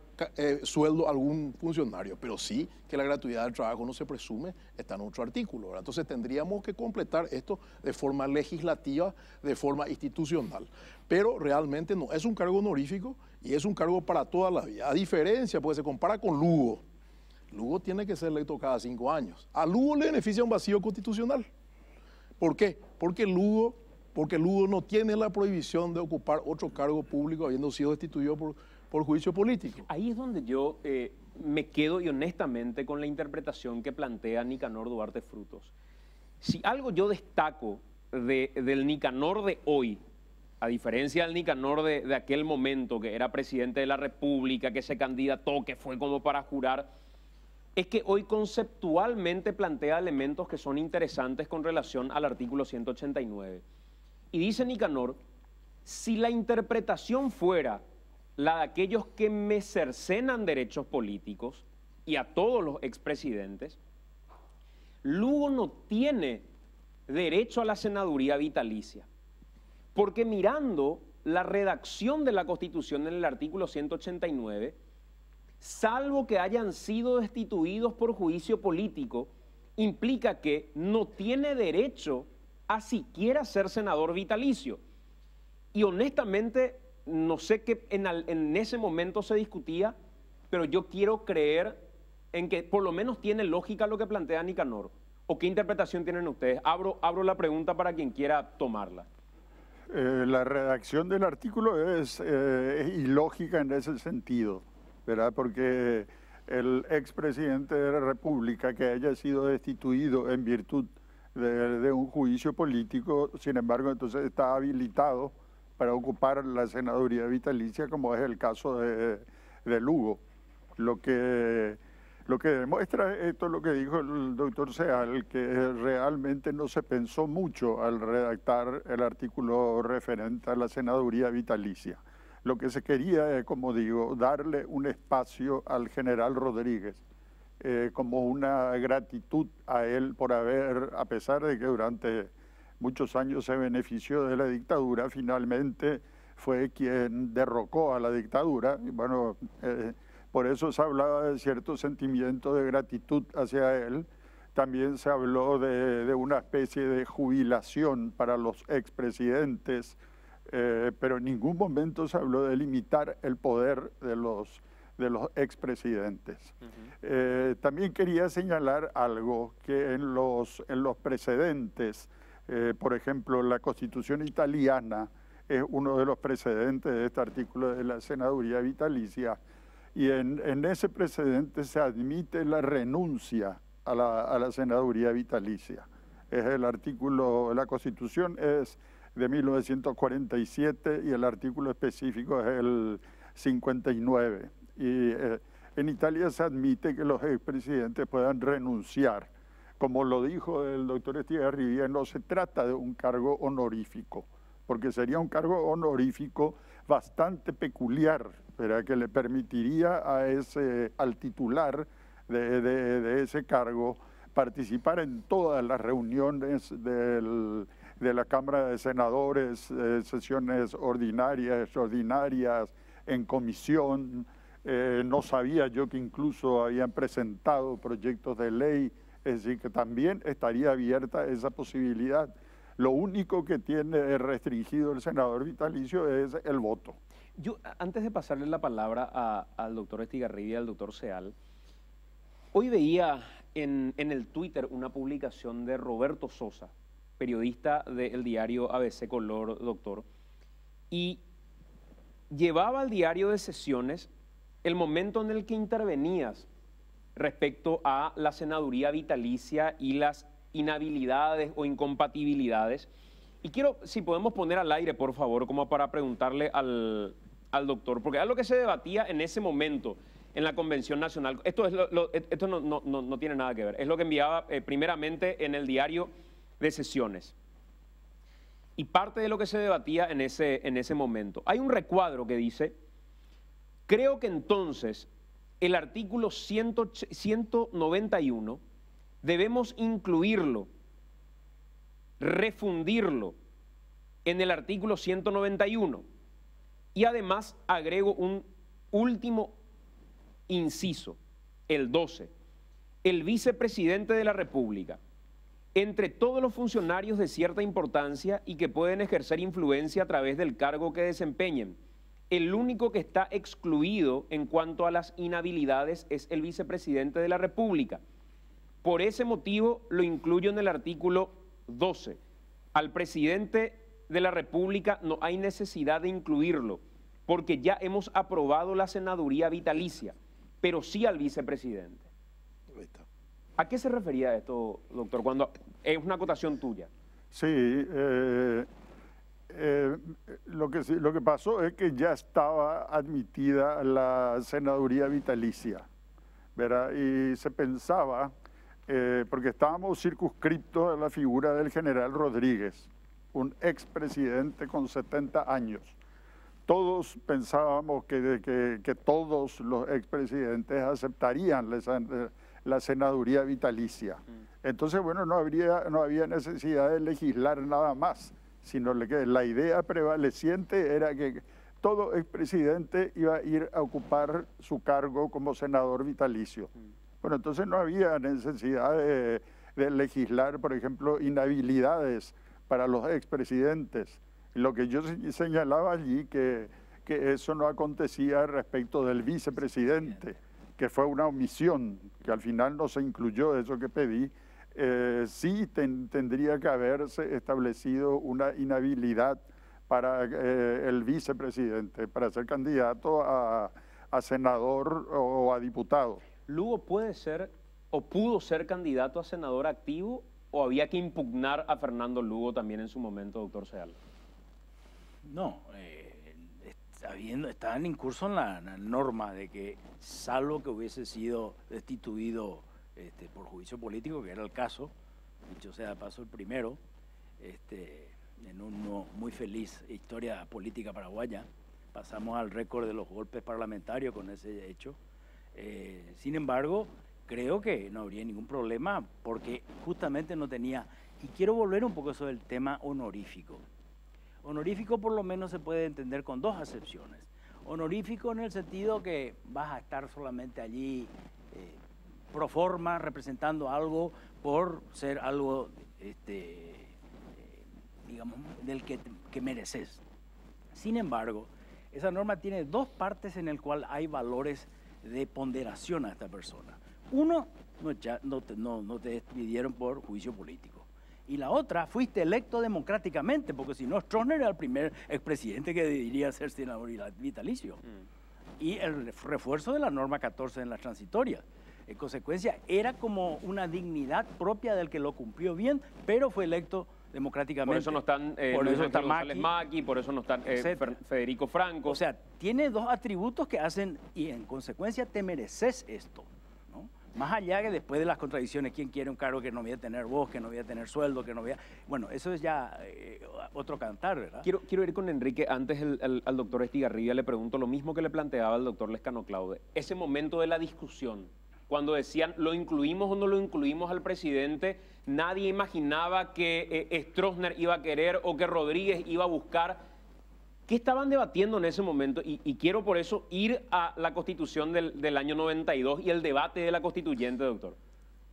S14: sueldo a algún funcionario, pero sí que la gratuidad del trabajo no se presume, está en otro artículo, ¿verdad? Entonces tendríamos que completar esto de forma legislativa, de forma institucional. Pero realmente no es un cargo honorífico y es un cargo para toda la vida. A diferencia, porque se compara con Lugo. Lugo tiene que ser electo cada 5 años. A Lugo le beneficia un vacío constitucional. ¿Por qué? Porque Lugo no tiene la prohibición de ocupar otro cargo público habiendo sido destituido por juicio político.
S1: Ahí es donde yo me quedo y honestamente con la interpretación que plantea Nicanor Duarte Frutos. Si algo yo destaco del Nicanor de hoy, a diferencia del Nicanor de aquel momento que era presidente de la República, que se candidató, que fue como para jurar, es que hoy conceptualmente plantea elementos que son interesantes con relación al artículo 189. Y dice Nicanor, si la interpretación fuera la de aquellos que me cercenan derechos políticos y a todos los expresidentes, Lugo no tiene derecho a la senaduría vitalicia. Porque mirando la redacción de la Constitución en el artículo 189, salvo que hayan sido destituidos por juicio político, implica que no tiene derecho a siquiera ser senador vitalicio. Y honestamente, no sé qué en ese momento se discutía, pero yo quiero creer en que por lo menos tiene lógica lo que plantea Nicanor. ¿O qué interpretación tienen ustedes? Abro la pregunta para quien quiera tomarla.
S12: La redacción del artículo es ilógica en ese sentido, ¿verdad? Porque el expresidente de la República que haya sido destituido en virtud de un juicio político, sin embargo, entonces está habilitado para ocupar la senaduría vitalicia, como es el caso de Lugo. Lo que demuestra esto es lo que dijo el doctor Seal, que realmente no se pensó mucho al redactar el artículo referente a la senaduría vitalicia. Lo que se quería es, como digo, darle un espacio al general Rodríguez, como una gratitud a él por haber, a pesar de que durante muchos años se benefició de la dictadura, finalmente fue quien derrocó a la dictadura. Y bueno, por eso se hablaba de cierto sentimiento de gratitud hacia él. También se habló de una especie de jubilación para los expresidentes, pero en ningún momento se habló de limitar el poder de los expresidentes. También quería señalar algo que en los precedentes, por ejemplo, la Constitución italiana es uno de los precedentes de este artículo de la senaduría vitalicia, y en ese precedente se admite la renuncia a la senaduría vitalicia. Es el artículo, la Constitución es de 1947 y el artículo específico es el 59. Y en Italia se admite que los expresidentes puedan renunciar. Como lo dijo el doctor Estigarribia, no se trata de un cargo honorífico, porque sería un cargo honorífico bastante peculiar, ¿verdad? Que le permitiría al titular de ese cargo participar en todas las reuniones de la Cámara de Senadores, sesiones ordinarias, extraordinarias, en comisión. No sabía yo que incluso habían presentado proyectos de ley, es decir, que también estaría abierta esa posibilidad. Lo único que tiene restringido el senador vitalicio es el voto.
S1: Yo, antes de pasarle la palabra al doctor Estigarribia y al doctor Seal, hoy veía en el Twitter una publicación de Roberto Sosa, periodista del diario ABC Color, doctor, y llevaba al diario de sesiones el momento en el que intervenías respecto a la senaduría vitalicia y las inhabilidades o incompatibilidades. Y quiero, si podemos poner al aire, por favor, como para preguntarle al doctor, porque es lo que se debatía en ese momento en la Convención Nacional. Esto no tiene nada que ver. Es lo que enviaba primeramente en el diario de sesiones. Y parte de lo que se debatía en ese momento. Hay un recuadro que dice, creo que entonces el artículo 191 debemos incluirlo, refundirlo en el artículo 191. Y además agrego un último inciso, el 12. El vicepresidente de la República, entre todos los funcionarios de cierta importancia y que pueden ejercer influencia a través del cargo que desempeñen, el único que está excluido en cuanto a las inhabilidades es el vicepresidente de la República. Por ese motivo lo incluyo en el artículo 12. Al presidente de la República no hay necesidad de incluirlo, porque ya hemos aprobado la senaduría vitalicia, pero sí al vicepresidente. ¿A qué se refería esto, doctor, cuando es una acotación tuya?
S12: Sí, lo que pasó es que ya estaba admitida la senaduría vitalicia, ¿verdad? Y se pensaba, porque estábamos circunscriptos a la figura del general Rodríguez, un expresidente con 70 años. Todos pensábamos que todos los expresidentes aceptarían la senaduría vitalicia. Entonces, bueno, no había necesidad de legislar nada más, sino que la idea prevaleciente era que todo expresidente iba a ir a ocupar su cargo como senador vitalicio. Bueno, entonces no había necesidad de legislar, por ejemplo, inhabilidades para los expresidentes. Lo que yo señalaba allí, que eso no acontecía respecto del vicepresidente, que fue una omisión, que al final no se incluyó eso que pedí. Sí tendría que haberse establecido una inhabilidad para el vicepresidente, para ser candidato a senador o a diputado.
S1: ¿Lugo puede ser o pudo ser candidato a senador activo o había que impugnar a Fernando Lugo también en su momento, doctor Seal?
S13: No, estaban en curso en la norma de que, salvo que hubiese sido destituido por juicio político, que era el caso, dicho sea de paso el primero, en una muy feliz historia política paraguaya, pasamos al récord de los golpes parlamentarios con ese hecho. Sin embargo, creo que no habría ningún problema porque justamente no tenía, y quiero volver un poco sobre el tema honorífico. Honorífico por lo menos se puede entender con dos acepciones. Honorífico en el sentido que vas a estar solamente allí pro forma, representando algo por ser algo, digamos, del que mereces. Sin embargo, esa norma tiene dos partes en las cuales hay valores de ponderación a esta persona. Uno, no te despidieron por juicio político. Y la otra, fuiste electo democráticamente, porque si no, Stroessner era el primer expresidente que debería ser senador vitalicio. Y el refuerzo de la norma 14 en las transitorias. En consecuencia, era como una dignidad propia del que lo cumplió bien, pero fue electo democráticamente.
S1: Por eso no están Luis González Macchi, por eso no están Federico Franco.
S13: O sea, tiene dos atributos que hacen, y en consecuencia te mereces esto, ¿no? Más allá que después de las contradicciones, ¿quién quiere un cargo que no voy a tener voz, que no voy a tener sueldo, que no voy a... Bueno, eso es ya otro cantar, ¿verdad?
S1: Quiero ir con Enrique. Antes al doctor Estigarribia le pregunto lo mismo que le planteaba al doctor Lescano Claude. Ese momento de la discusión, cuando decían, ¿lo incluimos o no lo incluimos al presidente? Nadie imaginaba que Stroessner iba a querer o que Rodríguez iba a buscar. ¿Qué estaban debatiendo en ese momento? Y quiero por eso ir a la Constitución del año 92 y el debate de la constituyente, doctor.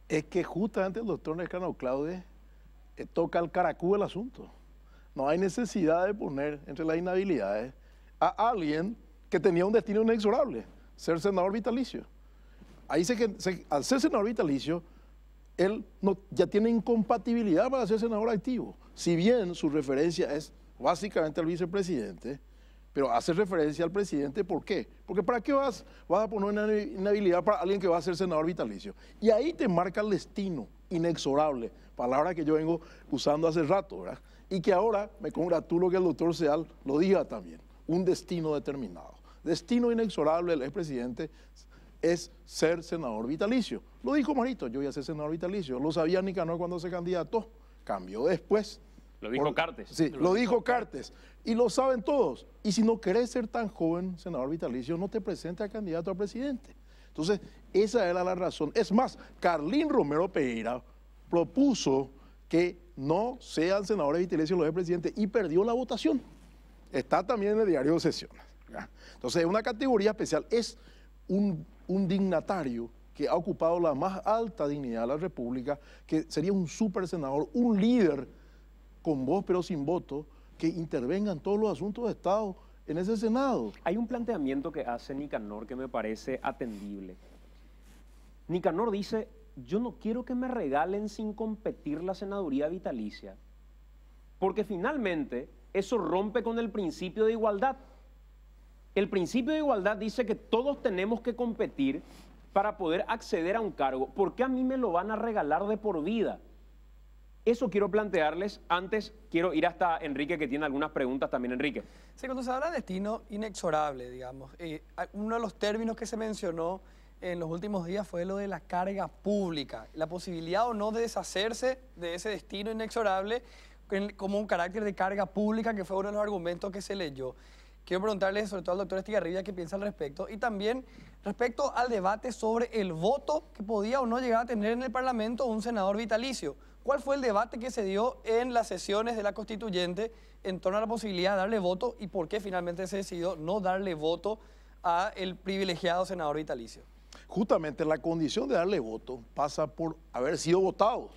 S14: Es que justamente el doctor Lescano Claude toca el caracú del asunto. No hay necesidad de poner entre las inhabilidades a alguien que tenía un destino inexorable, ser senador vitalicio. Ahí dice que al ser senador vitalicio, él ya tiene incompatibilidad para ser senador activo. Si bien su referencia es básicamente al vicepresidente, pero hace referencia al presidente, ¿por qué? Porque ¿para qué vas a poner una inhabilidad para alguien que va a ser senador vitalicio? Y ahí te marca el destino inexorable, palabra que yo vengo usando hace rato, ¿verdad? Y que ahora me congratulo que el doctor Seal lo diga también, un destino determinado. Destino inexorable del expresidente es ser senador vitalicio. Lo dijo Marito, yo voy a ser senador vitalicio. Lo sabía Nicanor cuando se candidató, cambió después.
S1: Lo dijo Cartes.
S14: Sí, lo dijo Cartes. Y lo saben todos. Y si no querés ser tan joven senador vitalicio, no te presentes a candidato a presidente. Entonces, esa era la razón. Es más, Carlín Romero Pereira propuso que no sean senadores vitalicios los de presidente y perdió la votación. Está también en el diario de sesiones. Entonces es una categoría especial, es un dignatario que ha ocupado la más alta dignidad de la República, que sería un super senador, un líder con voz pero sin voto, que intervenga en todos los asuntos de Estado en ese Senado.
S1: Hay un planteamiento que hace Nicanor que me parece atendible. Nicanor dice, yo no quiero que me regalen sin competir la senaduría vitalicia, porque finalmente eso rompe con el principio de igualdad. El principio de igualdad dice que todos tenemos que competir para poder acceder a un cargo. ¿Por qué a mí me lo van a regalar de por vida? Eso quiero plantearles. Antes quiero ir hasta Enrique, que tiene algunas preguntas también. Enrique.
S2: Sí, cuando se habla de destino inexorable, digamos, uno de los términos que se mencionó en los últimos días fue lo de la carga pública, la posibilidad o no de deshacerse de ese destino inexorable como un carácter de carga pública, que fue uno de los argumentos que se leyó. Quiero preguntarle sobre todo al doctor Estigarribia qué piensa al respecto, y también respecto al debate sobre el voto que podía o no llegar a tener en el Parlamento un senador vitalicio. ¿Cuál fue el debate que se dio en las sesiones de la Constituyente en torno a la posibilidad de darle voto, y por qué finalmente se decidió no darle voto a el privilegiado senador vitalicio?
S14: Justamente la condición de darle voto pasa por haber sido votado.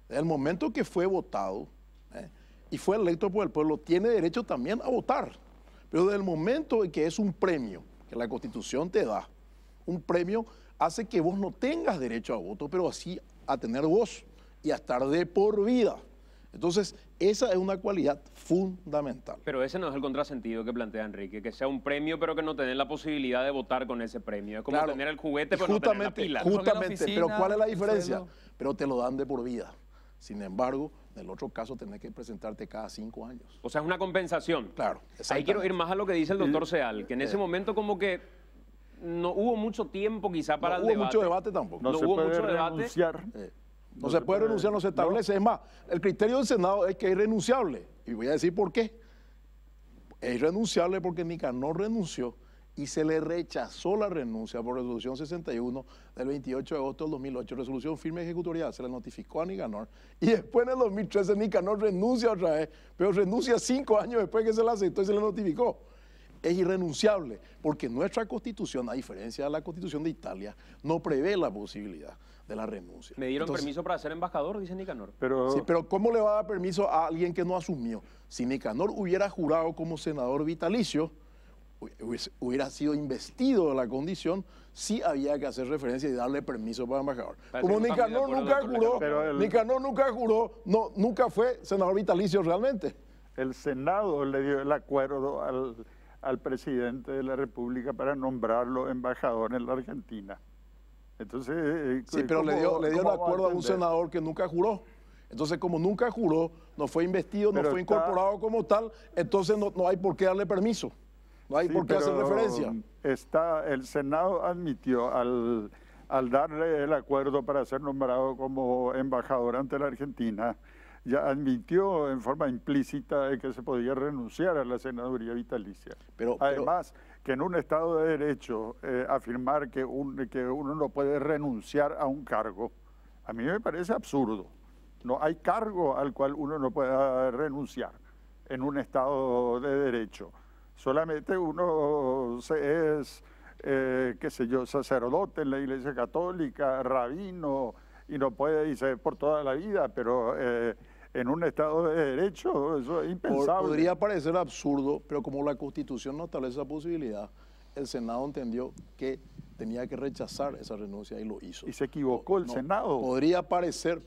S14: Desde el momento que fue votado y fue electo por el pueblo, tiene derecho también a votar. Pero desde el momento en que es un premio que la Constitución te da, un premio hace que vos no tengas derecho a voto, pero así a tener voz y a estar de por vida. Entonces, esa es una cualidad fundamental.
S1: Pero ese no es el contrasentido que plantea Enrique, que sea un premio pero que no tenés la posibilidad de votar con ese premio. Es como
S14: Claro,
S1: tener el juguete pero no tener la pila.
S14: Justamente, pero ¿cuál es la diferencia? Pero te lo dan de por vida. Sin embargo, en el otro caso tenés que presentarte cada 5 años.
S1: O sea, es una compensación.
S14: Claro,
S1: Ahí quiero ir más a lo que dice el doctor Seal, que en ese momento como que no hubo mucho tiempo quizá para el debate.
S14: No hubo mucho debate tampoco.
S1: No hubo mucho debate.
S14: No se puede renunciar, no se establece. Es más, el criterio del Senado es que es irrenunciable. Y voy a decir por qué. Es irrenunciable porque Nicanor renunció y se le rechazó la renuncia por resolución 61 del 28 de agosto del 2008, resolución firme ejecutorial, se le notificó a Nicanor. Y después en el 2013 Nicanor renuncia otra vez, pero renuncia 5 años después que se le aceptó y se le notificó. Es irrenunciable, porque nuestra Constitución, a diferencia de la Constitución de Italia, no prevé la posibilidad de la renuncia.
S1: Me dieron permiso para ser embajador, dice Nicanor.
S14: Sí, pero ¿cómo le va a dar permiso a alguien que no asumió? Si Nicanor hubiera jurado como senador vitalicio, hubiera sido investido de la condición, sí había que hacer referencia y darle permiso para embajador. Como Nicanor nunca juró, nunca fue senador vitalicio realmente.
S12: El Senado le dio el acuerdo al presidente de la República para nombrarlo embajador en la Argentina. Entonces,
S14: sí, pero le dio el acuerdo a un senador que nunca juró. Entonces, como nunca juró, no fue investido, no fue incorporado como tal, entonces no hay por qué darle permiso. No hay por qué hacer referencia.
S12: El Senado admitió al darle el acuerdo para ser nombrado como embajador ante la Argentina, ya admitió en forma implícita de que se podía renunciar a la senaduría vitalicia. Además, que en un Estado de Derecho afirmar que uno no puede renunciar a un cargo, a mí me parece absurdo. No hay cargo al cual uno no pueda renunciar en un Estado de Derecho. Solamente uno es, qué sé yo, sacerdote en la Iglesia Católica, rabino, y no puede irse por toda la vida, pero en un Estado de Derecho eso es impensable.
S14: Podría parecer absurdo, pero como la Constitución no establece esa posibilidad, el Senado entendió que tenía que rechazar esa renuncia y lo hizo.
S12: Y se equivocó el Senado.
S14: Podría parecer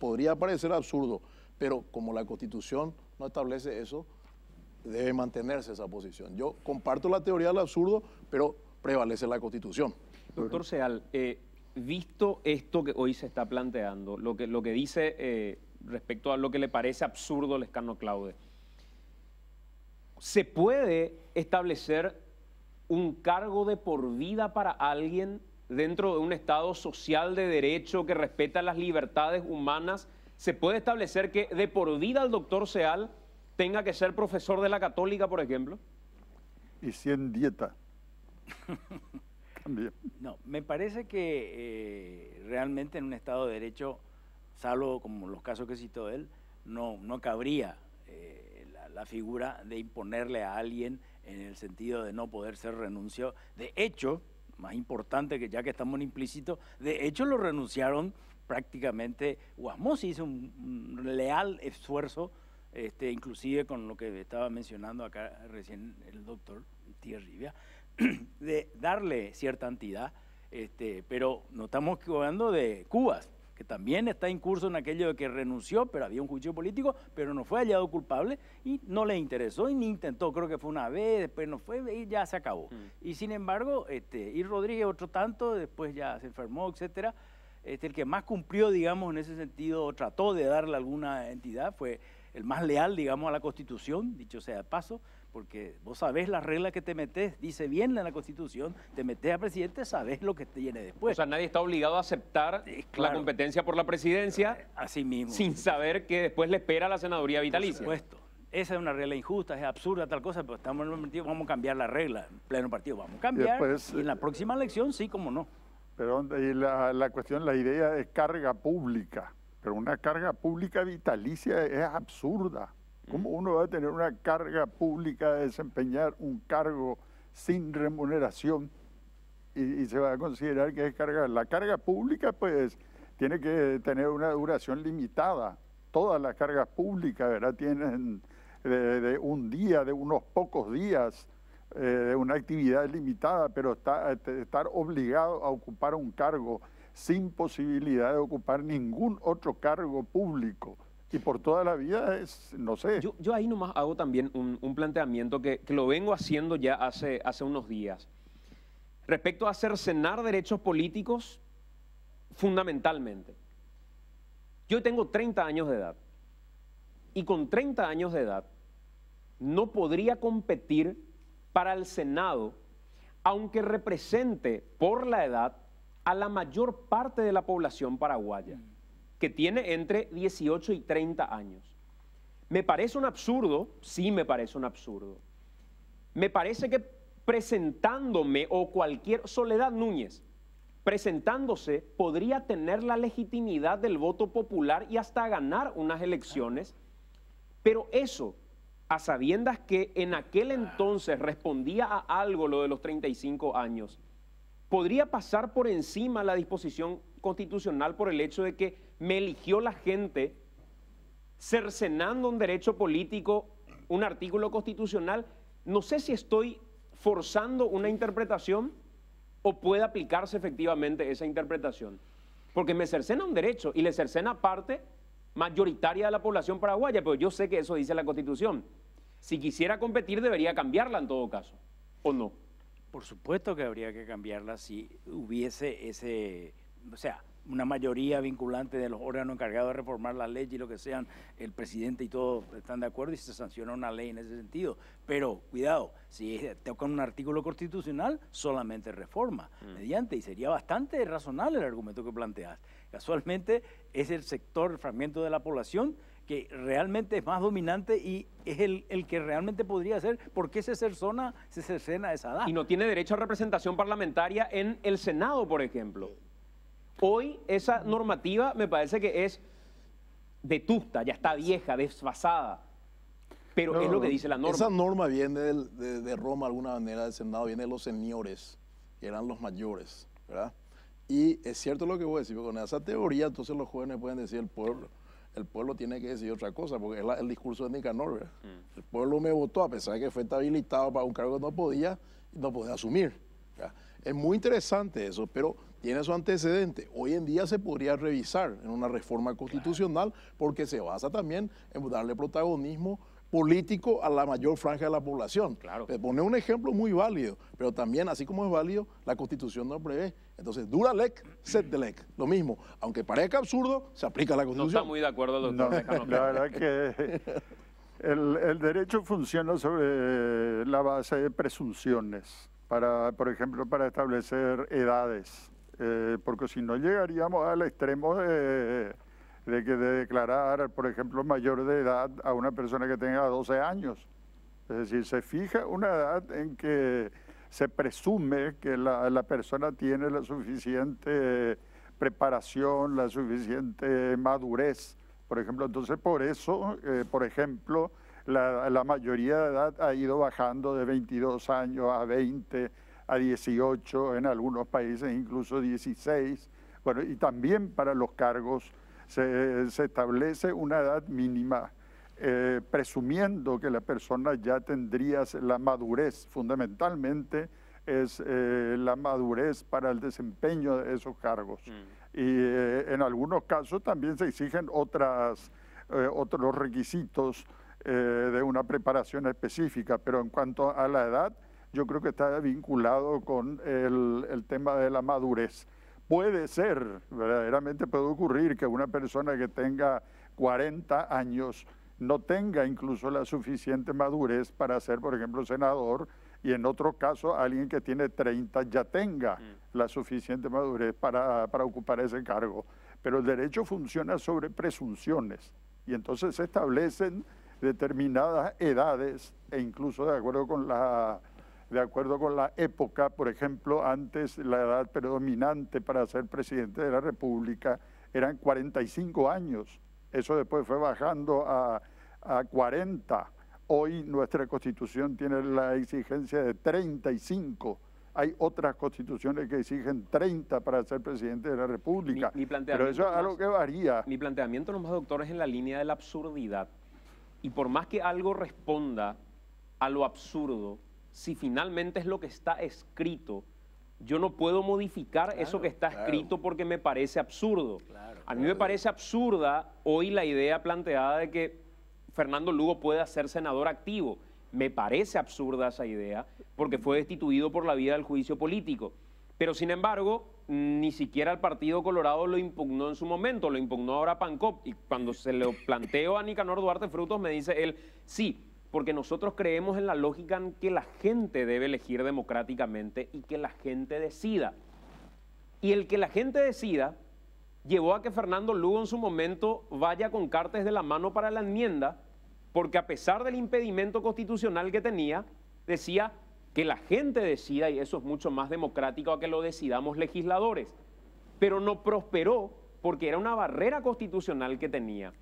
S14: absurdo, pero como la Constitución no establece eso, debe mantenerse esa posición. Yo comparto la teoría del absurdo, pero prevalece la Constitución.
S1: Doctor Seal, visto esto que hoy se está planteando, lo que dice respecto a lo que le parece absurdo el escano Claude, ¿se puede establecer un cargo de por vida para alguien dentro de un Estado social de derecho que respeta las libertades humanas? ¿Se puede establecer que de por vida el doctor Seal tenga que ser profesor de la Católica, por ejemplo?
S12: Y si en dieta. También.
S13: No, me parece que realmente en un Estado de Derecho, salvo como los casos que citó él, no cabría la figura de imponerle a alguien en el sentido de no poder ser renunciado. De hecho, más importante, que ya que estamos en implícito, de hecho lo renunciaron prácticamente. Guasmosi hizo un leal esfuerzo, inclusive con lo que estaba mencionando acá recién el doctor Tierribia, de darle cierta entidad, pero no estamos hablando de Cubas, que también está en curso en aquello de que renunció, pero había un juicio político, pero no fue hallado culpable y no le interesó y ni intentó, creo que fue una vez, después no fue y ya se acabó. Y sin embargo, y Rodríguez otro tanto, después ya se enfermó, etcétera. El que más cumplió, digamos, en ese sentido, trató de darle alguna entidad, fue el más leal, digamos, a la Constitución, dicho sea de paso, porque vos sabés las reglas que te metés, dice bien en la Constitución, te metés a presidente, sabés lo que te viene después.
S1: O sea, nadie está obligado a aceptar la competencia por la presidencia
S13: así mismo,
S1: sin saber que después le espera la senaduría vitalicia.
S13: Por supuesto. Esa es una regla injusta, es absurda, tal cosa, pero estamos en el partido, vamos a cambiar la regla, en pleno partido vamos a cambiar, y en la próxima elección sí, como no.
S12: Pero y la cuestión, la idea es carga pública, pero una carga pública vitalicia es absurda. ¿Cómo uno va a tener una carga pública de desempeñar un cargo sin remuneración y se va a considerar que es carga? La carga pública, pues, tiene que tener una duración limitada. Todas las cargas públicas, ¿verdad?, tienen de un día, de unos pocos días, de una actividad limitada, pero estar obligado a ocupar un cargo sin posibilidad de ocupar ningún otro cargo público y por toda la vida es, no sé.
S1: Yo ahí nomás hago también un planteamiento que lo vengo haciendo ya hace unos días. Respecto a cercenar derechos políticos, fundamentalmente. Yo tengo 30 años de edad y con 30 años de edad no podría competir para el Senado, aunque represente por la edad a la mayor parte de la población paraguaya, que tiene entre 18 y 30 años. Me parece un absurdo, sí me parece un absurdo. Me parece que presentándome o cualquier Soledad Núñez, presentándose, podría tener la legitimidad del voto popular y hasta ganar unas elecciones, pero eso, a sabiendas que en aquel entonces respondía a algo lo de los 35 años, podría pasar por encima la disposición constitucional por el hecho de que me eligió la gente cercenando un derecho político, un artículo constitucional. No sé si estoy forzando una interpretación o puede aplicarse efectivamente esa interpretación, porque me cercena un derecho y le cercena parte mayoritaria de la población paraguaya, pero yo sé que eso dice la Constitución. Si quisiera competir debería cambiarla en todo caso, ¿o no?
S13: Por supuesto que habría que cambiarla si hubiese una mayoría vinculante de los órganos encargados de reformar la ley y lo que sean, el presidente y todos están de acuerdo y se sanciona una ley en ese sentido. Pero, cuidado, si toca un artículo constitucional, solamente reforma mediante, y sería bastante razonable el argumento que planteas. Casualmente es el sector, el fragmento de la población que realmente es más dominante y es el que realmente podría ser. ¿Por qué se cercena esa edad?
S1: Y no tiene derecho a representación parlamentaria en el Senado, por ejemplo. Hoy esa normativa me parece que es vetusta, ya está vieja, desfasada. Pero no, es lo que dice la norma.
S14: Esa norma viene de Roma, de alguna manera, del Senado, viene de los señores, que eran los mayores, ¿verdad? Y es cierto lo que voy a decir, porque con esa teoría entonces los jóvenes pueden decir el pueblo tiene que decir otra cosa, porque es el discurso de Nicanor, ¿verdad? El pueblo me votó a pesar de que fue habilitado para un cargo que no podía asumir, ¿verdad? Es muy interesante eso, pero tiene su antecedente. Hoy en día se podría revisar en una reforma constitucional porque se basa también en darle protagonismo político a la mayor franja de la población.
S1: Claro.
S14: Pone un ejemplo muy válido, pero también, así como es válido, la Constitución no prevé. Entonces, dura lec, sed de lec. Lo mismo, aunque parezca absurdo, se aplica a la Constitución.
S1: No está muy de acuerdo, doctor.
S12: No, la verdad que el derecho funciona sobre la base de presunciones, por ejemplo, para establecer edades, porque si no llegaríamos al extremo de declarar, por ejemplo, mayor de edad a una persona que tenga 12 años. Es decir, se fija una edad en que se presume que la persona tiene la suficiente preparación, la suficiente madurez. Por ejemplo, entonces por eso, por ejemplo, La mayoría de edad ha ido bajando de 22 años a 20, a 18, en algunos países incluso 16. Bueno, y también para los cargos se establece una edad mínima, presumiendo que la persona ya tendría la madurez, fundamentalmente es la madurez para el desempeño de esos cargos. Y en algunos casos también se exigen otros requisitos de una preparación específica, pero en cuanto a la edad, yo creo que está vinculado con el tema de la madurez. Puede ser, verdaderamente puede ocurrir que una persona que tenga 40 años no tenga incluso la suficiente madurez para ser, por ejemplo, senador, y en otro caso alguien que tiene 30 ya tenga la suficiente madurez para ocupar ese cargo. Pero el derecho funciona sobre presunciones y entonces se establecen determinadas edades e incluso de acuerdo con la época. Por ejemplo, antes la edad predominante para ser presidente de la República eran 45 años. Eso después fue bajando a 40. Hoy nuestra Constitución tiene la exigencia de 35. Hay otras constituciones que exigen 30 para ser presidente de la República. Pero eso es algo que varía.
S1: Mi planteamiento nomás, doctor, es en la línea de la absurdidad. Y por más que algo responda a lo absurdo, si finalmente es lo que está escrito, yo no puedo modificar eso que está escrito porque me parece absurdo. A mí me parece absurda hoy la idea planteada de que Fernando Lugo pueda ser senador activo. Me parece absurda esa idea porque fue destituido por la vía del juicio político. Pero sin embargo, ni siquiera el Partido Colorado lo impugnó en su momento, lo impugnó ahora Pancop. Y cuando se lo planteo a Nicanor Duarte Frutos, me dice él, sí, porque nosotros creemos en la lógica en que la gente debe elegir democráticamente y que la gente decida. Y el que la gente decida llevó a que Fernando Lugo en su momento vaya con cartas de la mano para la enmienda, porque a pesar del impedimento constitucional que tenía, decía que la gente decida, y eso es mucho más democrático a que lo decidamos legisladores. Pero no prosperó porque era una barrera constitucional que tenía.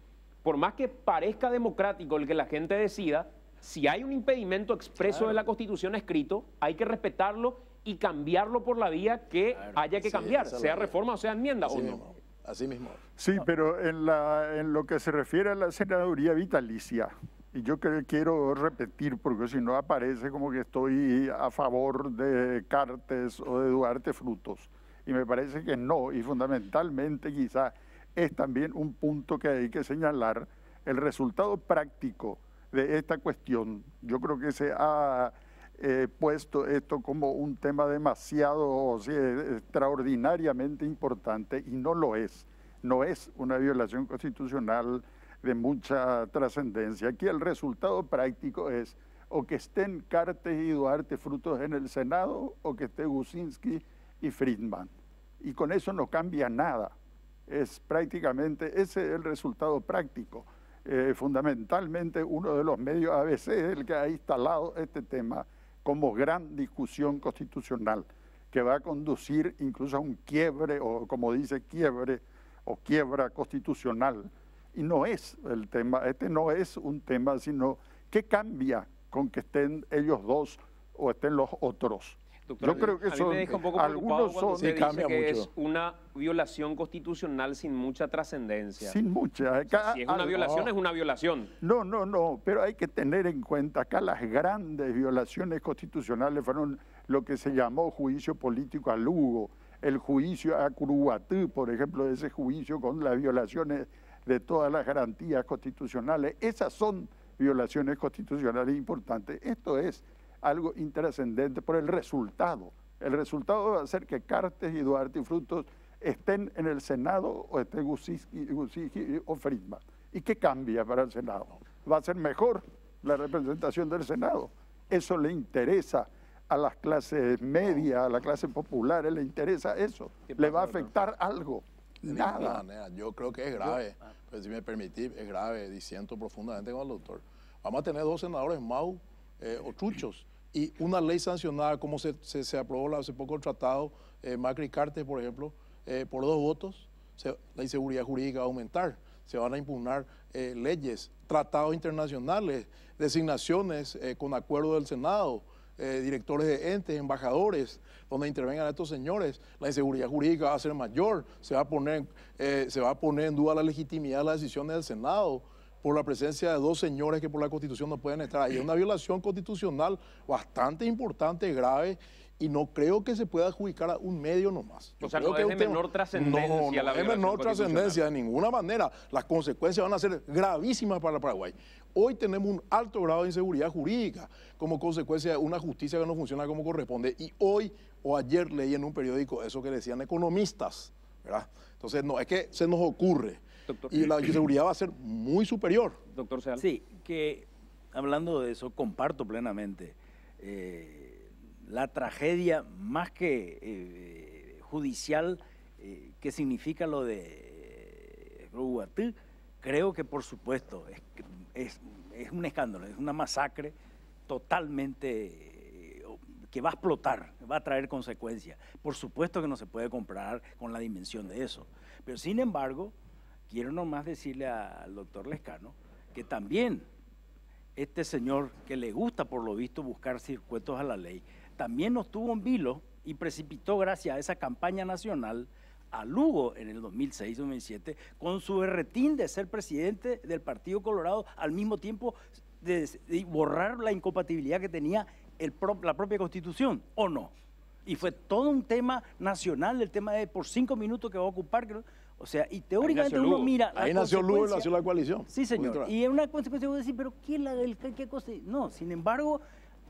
S1: Por más que parezca democrático el que la gente decida, si hay un impedimento expreso de la Constitución escrito, hay que respetarlo y cambiarlo por la vía que haya que cambiar, sea reforma o sea enmienda o no.
S14: Así mismo.
S12: Sí, pero en lo que se refiere a la senaduría vitalicia, y yo quiero repetir porque si no aparece como que estoy a favor de Cartes o de Duarte Frutos, y me parece que no, y fundamentalmente quizá es también un punto que hay que señalar, el resultado práctico de esta cuestión. Yo creo que se ha puesto esto como un tema demasiado, extraordinariamente importante, y no lo es. No es una violación constitucional de mucha trascendencia. Aquí el resultado práctico es o que estén Cartes y Duarte Frutos en el Senado o que esté Gusinski y Friedman. Y con eso no cambia nada. Es prácticamente, ese es el resultado práctico. Fundamentalmente uno de los medios ABC es el que ha instalado este tema como gran discusión constitucional, que va a conducir incluso a un quiebre, o como dice quiebre, o quiebra constitucional. Y no es el tema, este no es un tema, sino ¿qué cambia con que estén ellos dos o estén los otros?
S1: Doctor,
S12: yo creo que
S1: a mí me deja un poco preocupado cuando se dice que es una violación constitucional sin mucha trascendencia.
S12: Sin mucha.
S1: Acá, si es una violación, es una violación.
S12: No, pero hay que tener en cuenta acá las grandes violaciones constitucionales fueron lo que se llamó juicio político a Lugo, el juicio a Curuguatú, por ejemplo, ese juicio con las violaciones de todas las garantías constitucionales. Esas son violaciones constitucionales importantes. Esto es algo intrascendente por el resultado. El resultado va a ser que Cartes y Duarte y Frutos estén en el Senado o estén Gusinski o Friedman. ¿Y qué cambia para el Senado? ¿Va a ser mejor la representación del Senado? Eso le interesa a las clases medias, a la clase popular, le interesa eso. ¿Le va a afectar algo? Nada.
S14: Yo creo que es grave, pues, si me permitís, es grave, disiento profundamente con el doctor. Vamos a tener 2 senadores MAU o truchos, y una ley sancionada como se aprobó hace poco el tratado Macri-Cartes, por ejemplo, por 2 votos, la inseguridad jurídica va a aumentar. se van a impugnar leyes, tratados internacionales, designaciones con acuerdo del Senado, directores de entes, embajadores, donde intervengan estos señores. La inseguridad jurídica va a ser mayor, se va a poner en duda la legitimidad de las decisiones del Senado por la presencia de dos señores que por la Constitución no pueden estar ahí. Es una violación constitucional bastante importante, grave, y no creo que se pueda adjudicar a un medio nomás.
S1: O sea, no es de menor trascendencia la violación constitucional.
S14: No es menor trascendencia de ninguna manera. Las consecuencias van a ser gravísimas para Paraguay. Hoy tenemos un alto grado de inseguridad jurídica como consecuencia de una justicia que no funciona como corresponde. Y hoy o ayer leí en un periódico eso que decían economistas, ¿verdad? Entonces, no, es que se nos ocurre. Doctor. Y la inseguridad va a ser muy superior.
S1: Doctor Seal.
S13: Sí, que hablando de eso, comparto plenamente. La tragedia más que judicial que significa lo de Uruguatí, creo que por supuesto es un escándalo, es una masacre totalmente que va a explotar, va a traer consecuencias. Por supuesto que no se puede comparar con la dimensión de eso, pero sin embargo, quiero nomás decirle al doctor Lescano que también este señor que le gusta por lo visto buscar circuitos a la ley, también nos tuvo en vilo y precipitó gracias a esa campaña nacional a Lugo en el 2006-2007 con su berretín de ser presidente del Partido Colorado al mismo tiempo de borrar la incompatibilidad que tenía la propia Constitución, ¿o no? Y fue todo un tema nacional, el tema de por 5 minutos que va a ocupar, o sea, y teóricamente uno mira...
S14: Ahí nació Lugo y nació la coalición.
S13: Sí, señor, y es una consecuencia, vos decís, pero ¿qué cosa? No, sin embargo...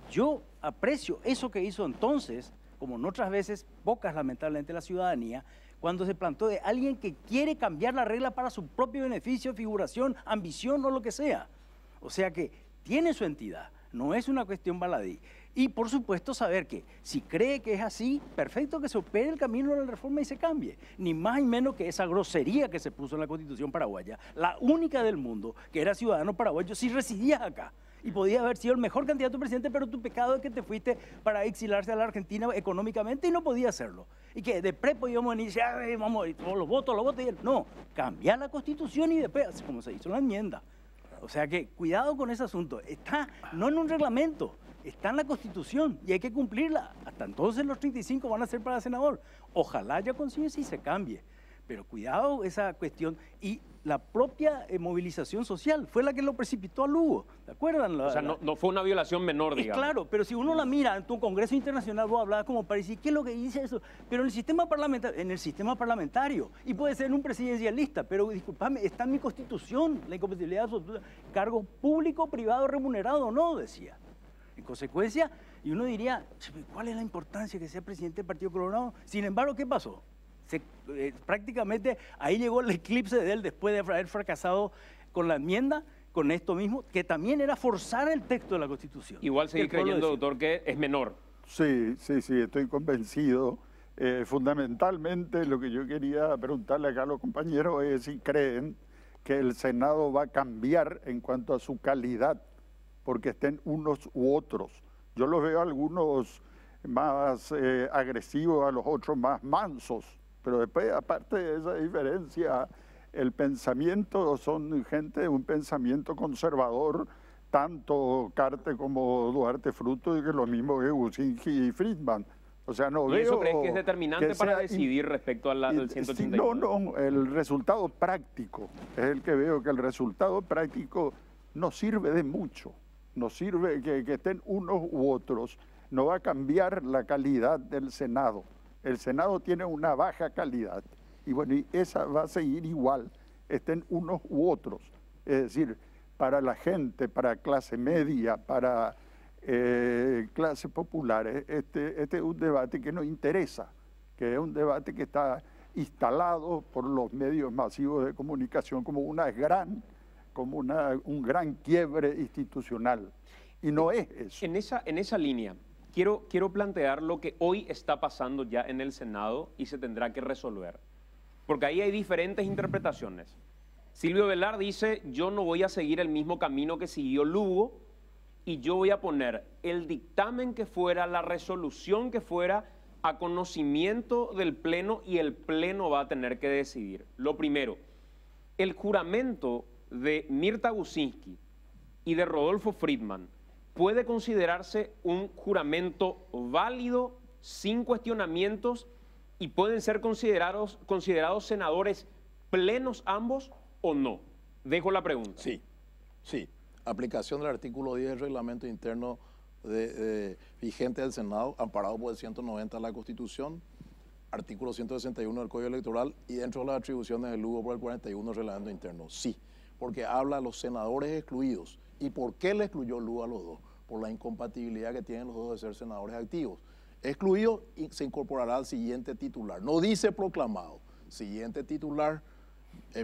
S13: Yo aprecio eso que hizo entonces, como en otras veces, pocas lamentablemente la ciudadanía, cuando se plantó de alguien que quiere cambiar la regla para su propio beneficio, figuración, ambición o lo que sea. O sea que tiene su entidad, no es una cuestión baladí. Y por supuesto saber que si cree que es así, perfecto que se opere el camino de la reforma y se cambie. Ni más ni menos que esa grosería que se puso en la Constitución paraguaya, la única del mundo que era ciudadano paraguayo si residías acá. Y podías haber sido el mejor candidato a presidente, pero tu pecado es que te fuiste para exilarse a la Argentina económicamente y no podías hacerlo. Y que de prepo íbamos a venir y vamos, todos los votos, y no, cambiar la Constitución y después, como se hizo la enmienda. O sea que cuidado con ese asunto. Está no en un reglamento, está en la Constitución y hay que cumplirla. Hasta entonces los 35 van a ser para senador. Ojalá ya conciencia y se cambie. Pero cuidado esa cuestión. Y la propia movilización social fue la que lo precipitó a Lugo. ¿Te acuerdan?
S1: O sea, no fue una violación menor, digamos.
S13: Claro, pero si uno la mira en tu Congreso Internacional, vos hablabas como para decir, ¿qué es lo que dice eso? Pero en el sistema parlamentario, y puede ser en un presidencialista, pero discúlpame, está en mi Constitución, la incompatibilidad absoluta, cargo público, privado, remunerado, no, decía. En consecuencia, y uno diría, ¿cuál es la importancia que sea presidente del Partido Colorado? Sin embargo, ¿qué pasó? Prácticamente ahí llegó el eclipse de él después de haber fracasado con la enmienda, con esto mismo, que también era forzar el texto de la Constitución.
S1: Igual seguir creyendo, doctor, que es menor.
S12: Sí, estoy convencido. Fundamentalmente lo que yo quería preguntarle acá a los compañeros es si creen que el Senado va a cambiar en cuanto a su calidad, porque estén unos u otros. Yo los veo algunos más agresivos, a los otros más mansos. Pero después, aparte de esa diferencia, el pensamiento son gente de un pensamiento conservador, tanto Cartes como Duarte Fruto, y que lo mismo que Gusinski y Friedman. O sea, no veo...
S1: ¿Y eso crees que es determinante para decidir respecto al 181?
S12: No, el resultado práctico es el que veo, que el resultado práctico no sirve de mucho. No sirve que estén unos u otros. No va a cambiar la calidad del Senado. El Senado tiene una baja calidad y bueno, y esa va a seguir igual, estén unos u otros. Es decir, para la gente, para clase media, para clases populares, este es un debate que nos interesa, que es un debate que está instalado por los medios masivos de comunicación como un gran quiebre institucional. Y no es eso.
S1: En esa línea, quiero plantear lo que hoy está pasando ya en el Senado y se tendrá que resolver. Porque ahí hay diferentes interpretaciones. Silvio Velar dice, yo no voy a seguir el mismo camino que siguió Lugo y yo voy a poner el dictamen que fuera, la resolución que fuera, a conocimiento del Pleno y el Pleno va a tener que decidir. Lo primero, el juramento de Mirta Gusinski y de Rodolfo Friedman puede considerarse un juramento válido, sin cuestionamientos, y pueden ser considerados senadores plenos ambos o no. Dejo la pregunta.
S14: Sí, sí. Aplicación del artículo 10 del reglamento interno vigente del Senado, amparado por el 190 de la Constitución, artículo 161 del Código Electoral y dentro de las atribuciones del Lugo por el 41 del reglamento interno. Sí, porque habla de los senadores excluidos. ¿Y por qué le excluyó Lugo a los dos? Por la incompatibilidad que tienen los dos de ser senadores activos. Excluido y se incorporará al siguiente titular. No dice proclamado. Siguiente titular,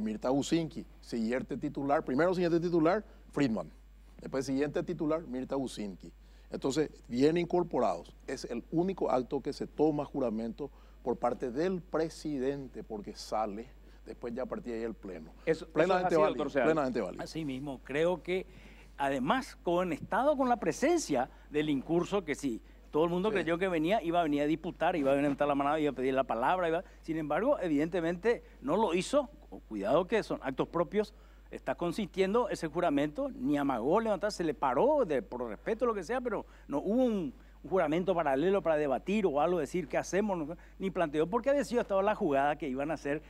S14: Mirta Gusinski. Siguiente titular, primero siguiente titular, Friedman. Después siguiente titular, Mirta Gusinski. Entonces, bien incorporados. Es el único acto que se toma juramento por parte del presidente, porque sale, después ya a partir de ahí el pleno. Plenamente válido, plenamente válido.
S13: Así mismo, creo que además conectado con la presencia del incurso, que sí, todo el mundo creyó que iba a venir a disputar, iba a venir a levantar la mano, iba a pedir la palabra, sin embargo, evidentemente no lo hizo. Cuidado que son actos propios, está consistiendo ese juramento, ni amagó levantar, se le paró por respeto, lo que sea, pero no hubo un juramento paralelo para debatir o algo, decir qué hacemos, ni planteó, porque había sido hasta la jugada que iban a hacer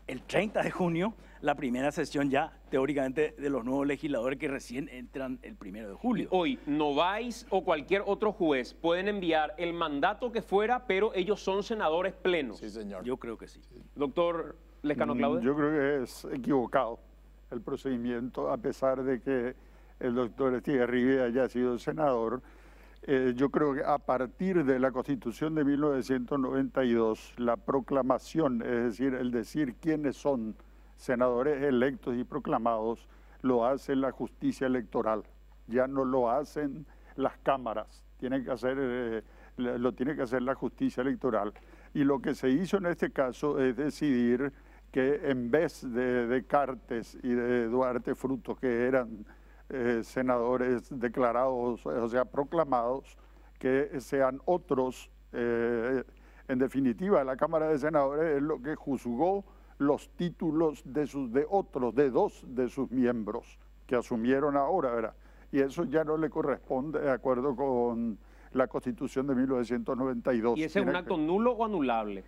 S13: el 30 de junio, la primera sesión ya teóricamente de los nuevos legisladores que recién entran el 1 de julio.
S1: Hoy, Novaes o cualquier otro juez pueden enviar el mandato que fuera, pero ellos son senadores plenos.
S14: Sí, señor.
S13: Yo creo que sí.
S1: Doctor Lescano Claude.
S12: Yo creo que es equivocado el procedimiento, a pesar de que el doctor Estigarribia haya sido senador. Yo creo que a partir de la Constitución de 1992, la proclamación, es decir, el decir quiénes son senadores electos y proclamados, lo hace la justicia electoral. Ya no lo hacen las cámaras, lo tiene que hacer la justicia electoral. Y lo que se hizo en este caso es decidir que en vez de Cartes y de Duarte Frutos, que eran senadores declarados, o sea, proclamados, que sean otros. En definitiva, la Cámara de Senadores es lo que juzgó los títulos de dos de sus miembros que asumieron ahora, ¿verdad? Y eso ya no le corresponde de acuerdo con la Constitución de 1992.
S1: ¿Y ese es un acto nulo o anulable?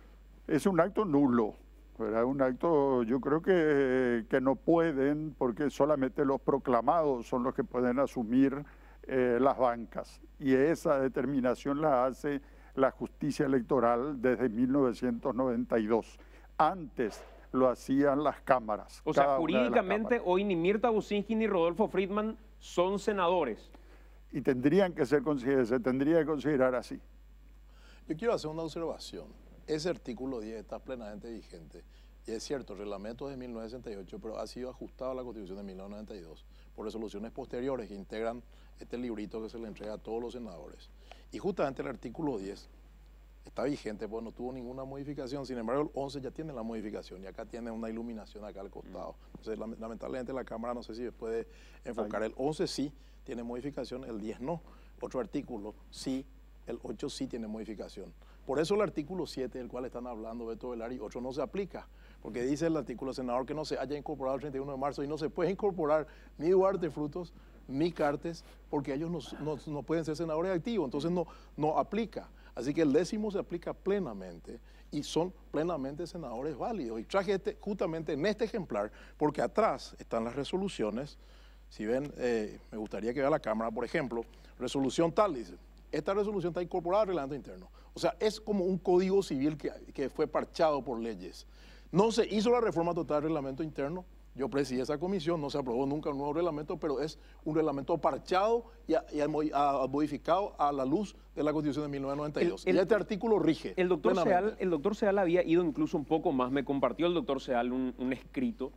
S12: Es un acto nulo. ¿Verdad? Un acto, yo creo que no pueden, porque solamente los proclamados son los que pueden asumir las bancas. Y esa determinación la hace la justicia electoral desde 1992. Antes lo hacían las cámaras.
S1: O sea, jurídicamente hoy ni Mirta Gusinski ni Rodolfo Friedman son senadores.
S12: Y se tendría que considerar así.
S14: Yo quiero hacer una observación. Ese artículo 10 está plenamente vigente. Y es cierto, el reglamento es de 1968, pero ha sido ajustado a la Constitución de 1992 por resoluciones posteriores que integran este librito que se le entrega a todos los senadores. Y justamente el artículo 10 está vigente, pues no tuvo ninguna modificación. Sin embargo, el 11 ya tiene la modificación y acá tiene una iluminación acá al costado. Entonces, lamentablemente la Cámara no sé si puede enfocar. El 11 sí tiene modificación, el 10 no. Otro artículo sí, el 8 sí tiene modificación. Por eso el artículo 7, del cual están hablando Beto Velar y otro, no se aplica, porque dice el artículo senador que no se haya incorporado el 31 de marzo y no se puede incorporar ni Duarte Frutos ni Cartes, porque ellos no pueden ser senadores activos, entonces no aplica. Así que el 10º se aplica plenamente y son plenamente senadores válidos. Y traje justamente en este ejemplar, porque atrás están las resoluciones. Si ven, me gustaría que vea la cámara, por ejemplo, resolución tal, dice. Esta resolución está incorporada al reglamento interno. O sea, es como un código civil que fue parchado por leyes. No se hizo la reforma total del reglamento interno. Yo presidí esa comisión, no se aprobó nunca un nuevo reglamento, pero es un reglamento parchado y modificado a la luz de la Constitución de 1992. Y este artículo rige.
S1: El doctor Seal había ido incluso un poco más. Me compartió el doctor Seal un escrito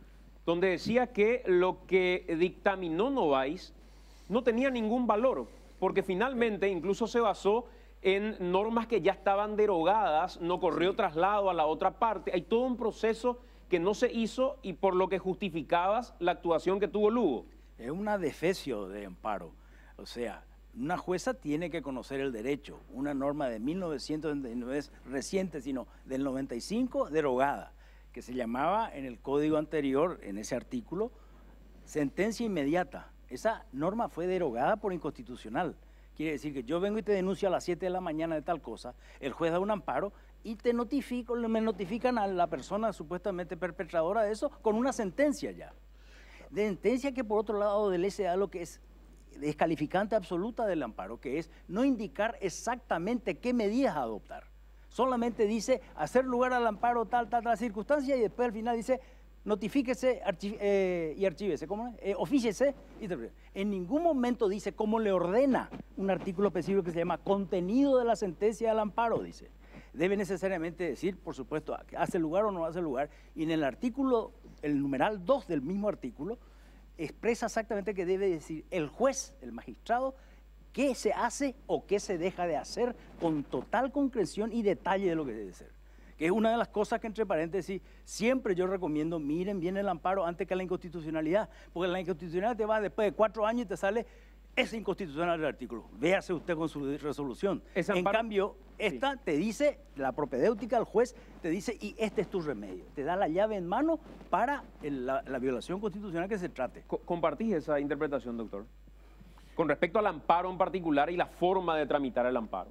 S1: donde decía que lo que dictaminó Novaes no tenía ningún valor, porque finalmente incluso se basó en normas que ya estaban derogadas, no corrió traslado a la otra parte. Hay todo un proceso que no se hizo y por lo que justificabas la actuación que tuvo Lugo.
S13: Es una defecio de amparo. O sea, una jueza tiene que conocer el derecho. Una norma de 1999 no es reciente, sino del 95, derogada. que se llamaba en el código anterior, en ese artículo, sentencia inmediata. Esa norma fue derogada por inconstitucional. Quiere decir que yo vengo y te denuncio a las 7 de la mañana de tal cosa, el juez da un amparo y me notifican a la persona supuestamente perpetradora de eso con una sentencia ya. De sentencia que por otro lado de ley se da lo que es descalificante absoluta del amparo, que es no indicar exactamente qué medidas adoptar. Solamente dice hacer lugar al amparo tal circunstancia y después al final dice notifíquese y archívese, ¿cómo es? Ofíciese. En ningún momento dice cómo le ordena un artículo específico que se llama contenido de la sentencia del amparo, dice. Debe necesariamente decir, por supuesto, hace lugar o no hace lugar, y en el artículo, el numeral 2 del mismo artículo, expresa exactamente que debe decir el juez, el magistrado, qué se hace o qué se deja de hacer con total concreción y detalle de lo que debe ser. Que es una de las cosas que, entre paréntesis, siempre yo recomiendo, miren bien el amparo antes que la inconstitucionalidad, porque la inconstitucionalidad te va después de 4 años y te sale, es inconstitucional el artículo, véase usted con su resolución. En cambio, esta te dice, la propedéutica del juez te dice, y este es tu remedio, te da la llave en mano para la violación constitucional que se trate.
S1: ¿Compartís esa interpretación, doctor? Con respecto al amparo en particular y la forma de tramitar el amparo.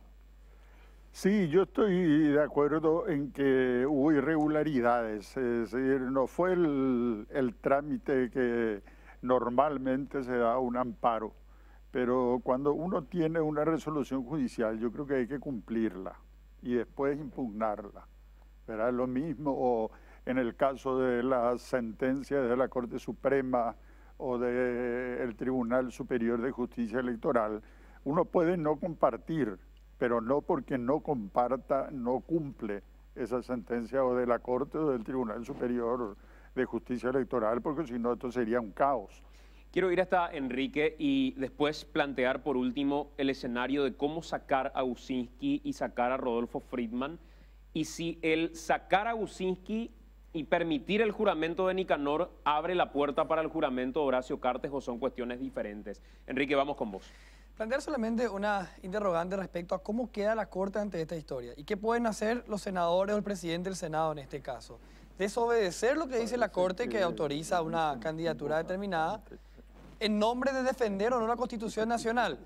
S12: Sí, yo estoy de acuerdo en que hubo irregularidades, es decir, no fue el trámite que normalmente se da un amparo, pero cuando uno tiene una resolución judicial, yo creo que hay que cumplirla y después impugnarla, ¿verdad? Lo mismo o en el caso de la sentencia de la Corte Suprema o del Tribunal Superior de Justicia Electoral, uno puede no compartir, pero no porque no comparta, no cumple esa sentencia o de la Corte o del Tribunal Superior de Justicia Electoral, porque si no, esto sería un caos.
S1: Quiero ir hasta Enrique y después plantear por último el escenario de cómo sacar a Ušinski y sacar a Rodolfo Friedman, y si el sacar a Ušinski y permitir el juramento de Nicanor abre la puerta para el juramento de Horacio Cartes o son cuestiones diferentes. Enrique, vamos con vos.
S2: Plantear solamente una interrogante respecto a cómo queda la Corte ante esta historia y qué pueden hacer los senadores o el presidente del Senado en este caso. Desobedecer lo que dice la Corte que autoriza una candidatura determinada en nombre de defender o no la Constitución Nacional.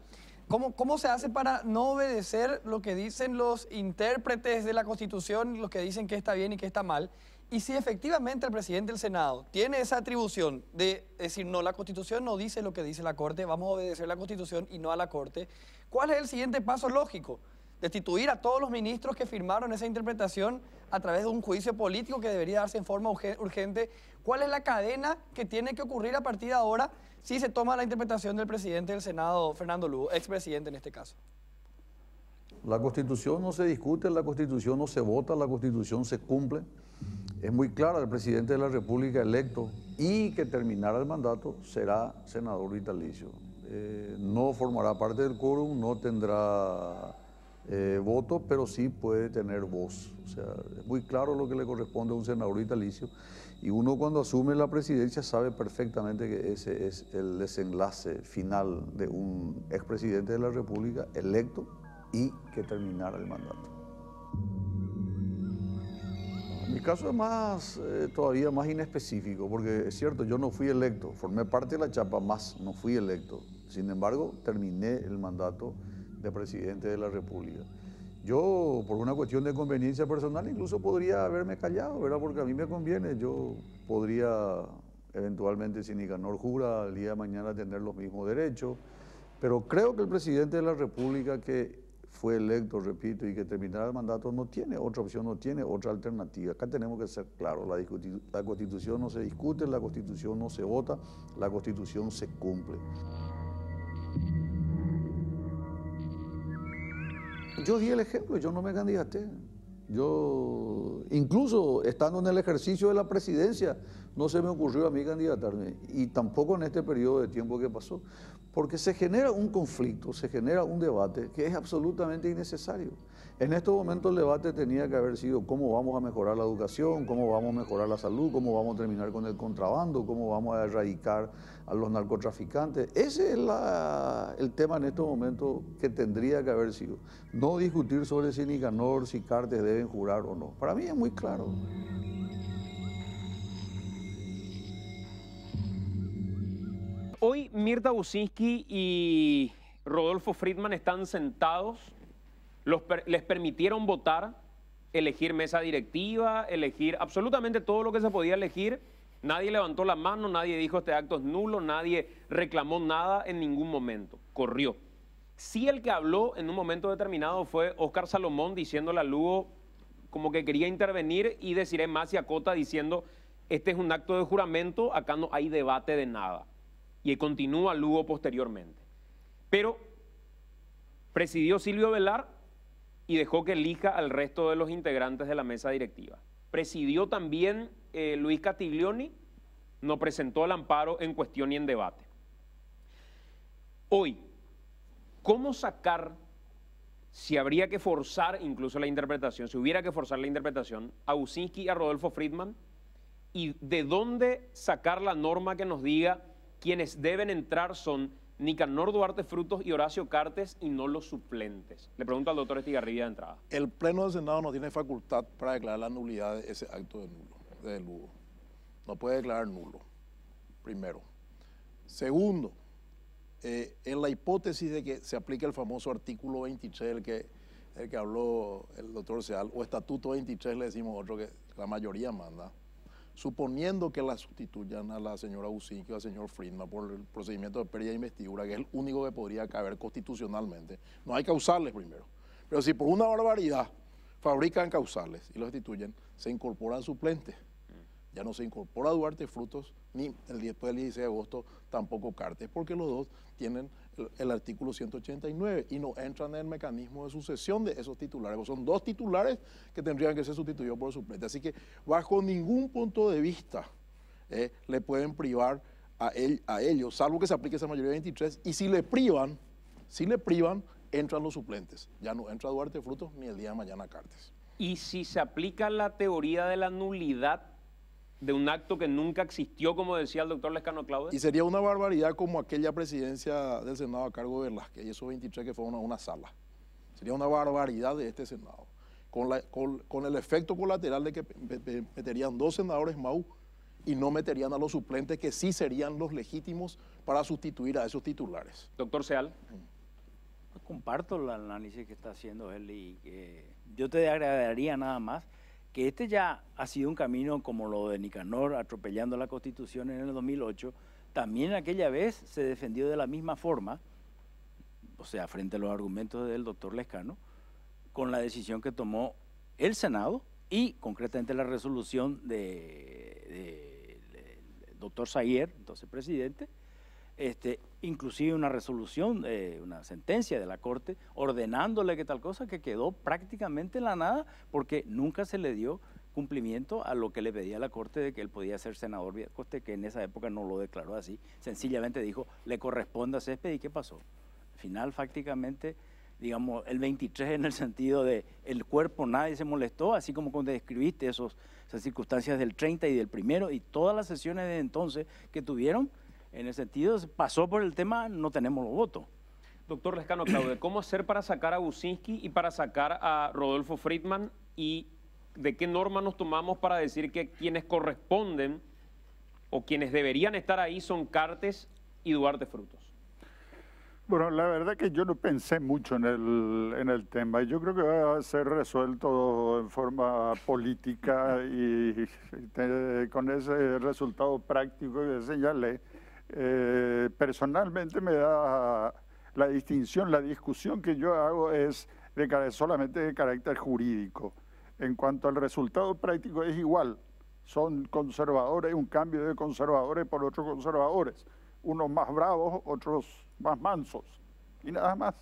S2: ¿Cómo se hace para no obedecer lo que dicen los intérpretes de la Constitución, los que dicen que está bien y que está mal? Y si efectivamente el presidente del Senado tiene esa atribución de decir, no, la Constitución no dice lo que dice la Corte, vamos a obedecer la Constitución y no a la Corte, ¿cuál es el siguiente paso lógico? Destituir a todos los ministros que firmaron esa interpretación a través de un juicio político que debería darse en forma urgente. ¿Cuál es la cadena que tiene que ocurrir a partir de ahora si se toma la interpretación del presidente del Senado, Fernando Lugo, expresidente en este caso?
S15: La Constitución no se discute, la Constitución no se vota, la Constitución se cumple. Es muy clara, el presidente de la República electo y que terminara el mandato será senador vitalicio. No formará parte del quórum, no tendrá voto, pero sí puede tener voz. O sea, es muy claro lo que le corresponde a un senador vitalicio y uno cuando asume la presidencia sabe perfectamente que ese es el desenlace final de un expresidente de la República electo y que terminara el mandato. Mi caso es todavía más inespecífico, porque es cierto, yo no fui electo, formé parte de la chapa, más no fui electo. Sin embargo, terminé el mandato de presidente de la República. Yo, por una cuestión de conveniencia personal, incluso podría haberme callado, ¿verdad? Porque a mí me conviene, yo podría eventualmente, si Nicanor jura, el día de mañana tener los mismos derechos, pero creo que el presidente de la República que fue electo, repito, y que terminara el mandato, no tiene otra opción, no tiene otra alternativa. Acá tenemos que ser claros, la Constitución no se discute, la Constitución no se vota, la Constitución se cumple. Yo di el ejemplo, yo no me candidaté. Yo, incluso estando en el ejercicio de la presidencia, no se me ocurrió a mí candidatarme, y tampoco en este periodo de tiempo que pasó, porque se genera un conflicto, se genera un debate que es absolutamente innecesario. En estos momentos el debate tenía que haber sido cómo vamos a mejorar la educación, cómo vamos a mejorar la salud, cómo vamos a terminar con el contrabando, cómo vamos a erradicar a los narcotraficantes. Ese es el tema en estos momentos que tendría que haber sido. No discutir sobre si Nicanor, si Cartes deben jurar o no. Para mí es muy claro.
S1: Hoy Mirta Buczynski y Rodolfo Friedman están sentados, les permitieron votar, elegir mesa directiva, elegir absolutamente todo lo que se podía elegir. Nadie levantó la mano, nadie dijo este acto es nulo, nadie reclamó nada en ningún momento, corrió. Sí, el que habló en un momento determinado fue Óscar Salomón diciéndole a Lugo como que quería intervenir y decir más y acota diciendo este es un acto de juramento, acá no hay debate de nada. Y continúa Lugo posteriormente. Pero presidió Silvio Velar y dejó que elija al resto de los integrantes de la mesa directiva. Presidió también Luis Castiglioni, no presentó el amparo en cuestión y en debate. Hoy, ¿cómo sacar, si habría que forzar incluso la interpretación, si hubiera que forzar la interpretación, a Buczynski y a Rodolfo Friedman? ¿Y de dónde sacar la norma que nos diga quienes deben entrar son Nicanor Duarte Frutos y Horacio Cartes y no los suplentes? Le pregunto al doctor Estigarribia de entrada.
S14: El Pleno del Senado no tiene facultad para declarar la nulidad de ese acto de Lugo. No puede declarar nulo, primero. Segundo, en la hipótesis de que se aplique el famoso artículo 23, el que habló el doctor Seal, o estatuto 23 le decimos otro que la mayoría manda, suponiendo que la sustituyan a la señora Buczynski o al señor Friedman por el procedimiento de pérdida de investidura, que es el único que podría caber constitucionalmente, no hay causales primero. Pero si por una barbaridad fabrican causales y los destituyen, se incorporan suplentes. Ya no se incorpora Duarte Frutos, ni después del 16 de agosto tampoco Cartes, porque los dos tienen el artículo 189 y no entran en el mecanismo de sucesión de esos titulares. Son dos titulares que tendrían que ser sustituidos por suplentes. Así que bajo ningún punto de vista le pueden privar a ellos, salvo que se aplique esa mayoría de 23, y si le privan, entran los suplentes. Ya no entra Duarte Frutos ni el día de mañana Cartes.
S1: Y si se aplica la teoría de la nulidad de un acto que nunca existió, como decía el doctor Lescano Claude.
S14: Y sería una barbaridad como aquella presidencia del Senado a cargo de Velázquez y esos 23 que fueron a una sala. Sería una barbaridad de este Senado. Con el efecto colateral de que meterían 2 senadores MAU y no meterían a los suplentes que sí serían los legítimos para sustituir a esos titulares.
S1: Doctor Seal.
S13: Comparto el análisis que está haciendo él y yo te agregaría nada más que este ya ha sido un camino como lo de Nicanor atropellando la Constitución en el 2008, también aquella vez se defendió de la misma forma, o sea, frente a los argumentos del doctor Lescano, con la decisión que tomó el Senado y concretamente la resolución del doctor Sayer, entonces presidente, inclusive una resolución, una sentencia de la Corte ordenándole que tal cosa que quedó prácticamente en la nada porque nunca se le dio cumplimiento a lo que le pedía la Corte de que él podía ser senador vía coste, que en esa época no lo declaró así, sencillamente dijo, le corresponde a Césped. ¿Y qué pasó? Al final, prácticamente, digamos, el 23 en el sentido de el cuerpo nadie se molestó, así como cuando describiste esas circunstancias del 30 y del primero y todas las sesiones de entonces que tuvieron. En el sentido, pasó por el tema, no tenemos los votos.
S1: Doctor Lescano Claude, ¿cómo hacer para sacar a Buczynski y para sacar a Rodolfo Friedman? ¿Y de qué norma nos tomamos para decir que quienes corresponden o quienes deberían estar ahí son Cartes y Duarte Frutos?
S12: Bueno, la verdad que yo no pensé mucho en el tema y yo creo que va a ser resuelto en forma política y con ese resultado práctico que señalé. Personalmente me da la distinción, la discusión que yo hago es solamente de carácter jurídico. En cuanto al resultado práctico es igual, son conservadores, un cambio de conservadores por otros conservadores, unos más bravos, otros más mansos y nada más.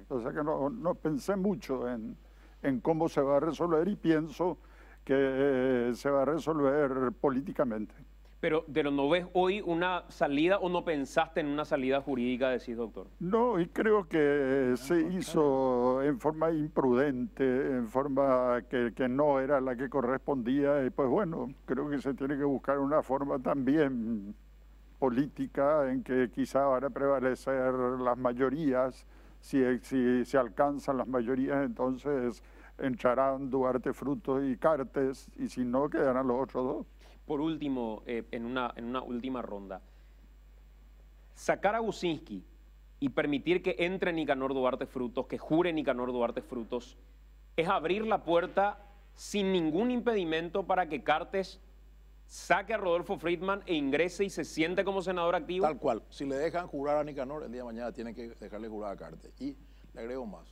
S12: O sea que no pensé mucho en cómo se va a resolver y pienso que se va a resolver políticamente.
S1: Pero ¿no ves hoy una salida o no pensaste en una salida jurídica, decís, doctor?
S12: No, y creo que se hizo en forma imprudente, en forma que no era la que correspondía. Y pues bueno, creo que se tiene que buscar una forma también política en que quizá van a prevalecer las mayorías. Si se alcanzan las mayorías, entonces entrarán Duarte Frutos y Cartes, y si no, quedarán los otros dos.
S1: Por último, en una última ronda, sacar a Gusinski y permitir que entre Nicanor Duarte Frutos, que jure Nicanor Duarte Frutos, es abrir la puerta sin ningún impedimento para que Cartes saque a Rodolfo Friedman e ingrese y se siente como senador activo.
S14: Tal cual. Si le dejan jurar a Nicanor, el día de mañana tienen que dejarle jurar a Cartes. Y le agrego más.